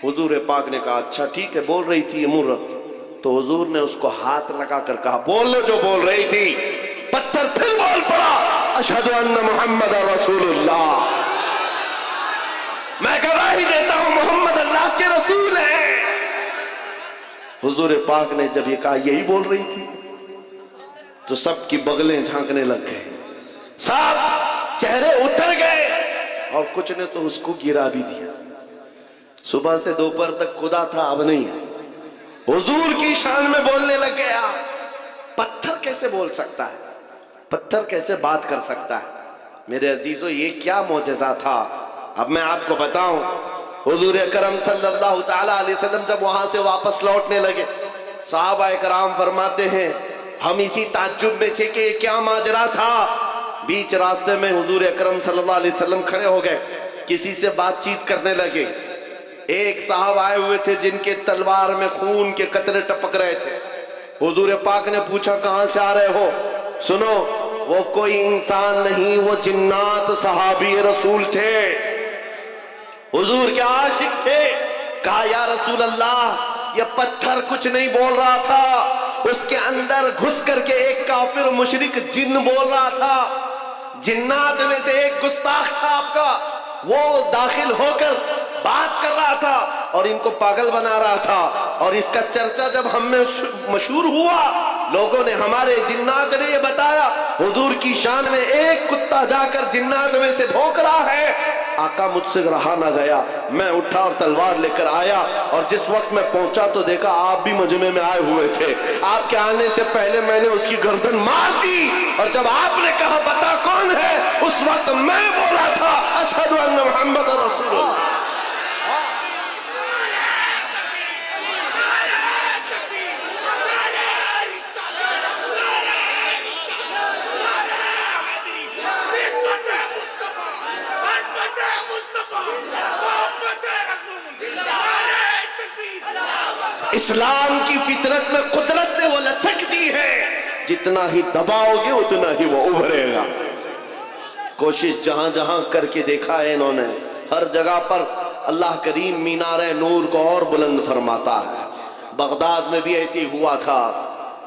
حضور پاک نے کہا اچھا ٹھیک ہے، بول رہی تھی یہ مورت، تو حضور نے اس کو ہاتھ لگا کر کہا بول لو جو بول رہی تھی۔ پتھر پھر بول پڑا، اشہدو ان محمد رسول اللہ، میں گواہی دیتا ہوں محمد اللہ کے رسول ہیں۔ حضور پاک نے جب یہ کہا یہی بول رہی تھی، تو سب کی بغلیں جھانکنے لگ گئے، سب چہرے اتر گئے، اور کچھ نے تو اس کو گرا بھی دیا۔ صبح سے دوپہر تک خدا تھا، اب نہیں ہے، حضور کی شان میں بولنے لگ گیا۔ پتھر کیسے بول سکتا ہے، پتھر کیسے بات کر سکتا ہے؟ میرے عزیزو یہ کیا معجزہ تھا، اب میں آپ کو بتاؤں۔ حضور اکرم صلی اللہ تعالیٰ علیہ وسلم جب وہاں سے واپس لوٹنے لگے، صحابہ کرام فرماتے ہیں ہم اسی تعجب میں تھے کہ یہ کیا ماجرا تھا۔ بیچ راستے میں حضور اکرم صلی اللہ علیہ وسلم کھڑے ہو گئے، کسی سے بات چیت کرنے لگے۔ ایک صاحب آئے ہوئے تھے جن کے تلوار میں خون کے قطرے ٹپک رہے تھے۔ حضور پاک نے پوچھا کہاں سے آ رہے ہو؟ سنو، وہ کوئی انسان نہیں، وہ جنات صحابی رسول تھے، حضور کے عاشق تھے۔ کہا یا رسول اللہ یہ پتھر کچھ نہیں بول رہا تھا، اس کے اندر گھس کر کے ایک کافر مشرک جن بول رہا تھا، جنات میں سے ایک گستاخ تھا آپ کا، وہ داخل ہو کر بات کر رہا تھا اور ان کو پاگل بنا رہا تھا۔ اور اس کا چرچا جب ہم میں مشہور ہوا، لوگوں نے، ہمارے جنات نے یہ بتایا حضور کی شان میں ایک کتا جا کر جنات میں سے بھونک رہا ہے۔ آقا مجھ سے رہا نہ گیا، میں اٹھا اور تلوار لے کر آیا، اور جس وقت میں پہنچا تو دیکھا آپ بھی مجمع میں آئے ہوئے تھے۔ آپ کے آنے سے پہلے میں نے اس کی گردن مار دی، اور جب آپ نے کہا بتا کون ہے، اس وقت میں بولا تھا اشہدو ان محمد رسول اللہ۔ اسلام کی فطرت میں قدرت نے وہ لچک دی ہے، جتنا ہی دباؤ گے اتنا ہی وہ ابھرے گا۔ کوشش جہاں جہاں کر کے دیکھا ہے انہوں نے، ہر جگہ پر اللہ کریم مینار نور کو اور بلند فرماتا ہے۔ بغداد میں بھی ایسی ہوا تھا،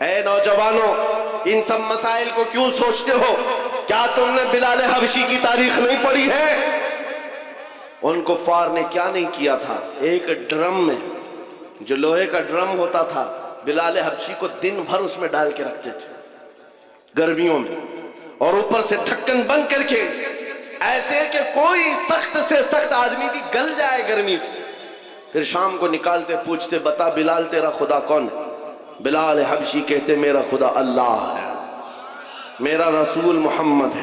اے نوجوانوں، ان سب مسائل کو کیوں سوچتے ہو؟ کیا تم نے بلال حبشی کی تاریخ نہیں پڑھی ہے؟ ان کفار نے کیا نہیں کیا تھا؟ ایک ڈرم میں، جو لوہے کا ڈرم ہوتا تھا، بلال حبشی کو دن بھر اس میں ڈال کے رکھتے تھے گرمیوں میں، اور اوپر سے ڈھکن بند کر کے، ایسے کہ کوئی سخت سے سخت آدمی بھی گل جائے گرمی سے۔ پھر شام کو نکالتے، پوچھتے بتا بلال تیرا خدا کون ہے؟ بلال حبشی کہتے میرا خدا اللہ ہے، میرا رسول محمد ہے۔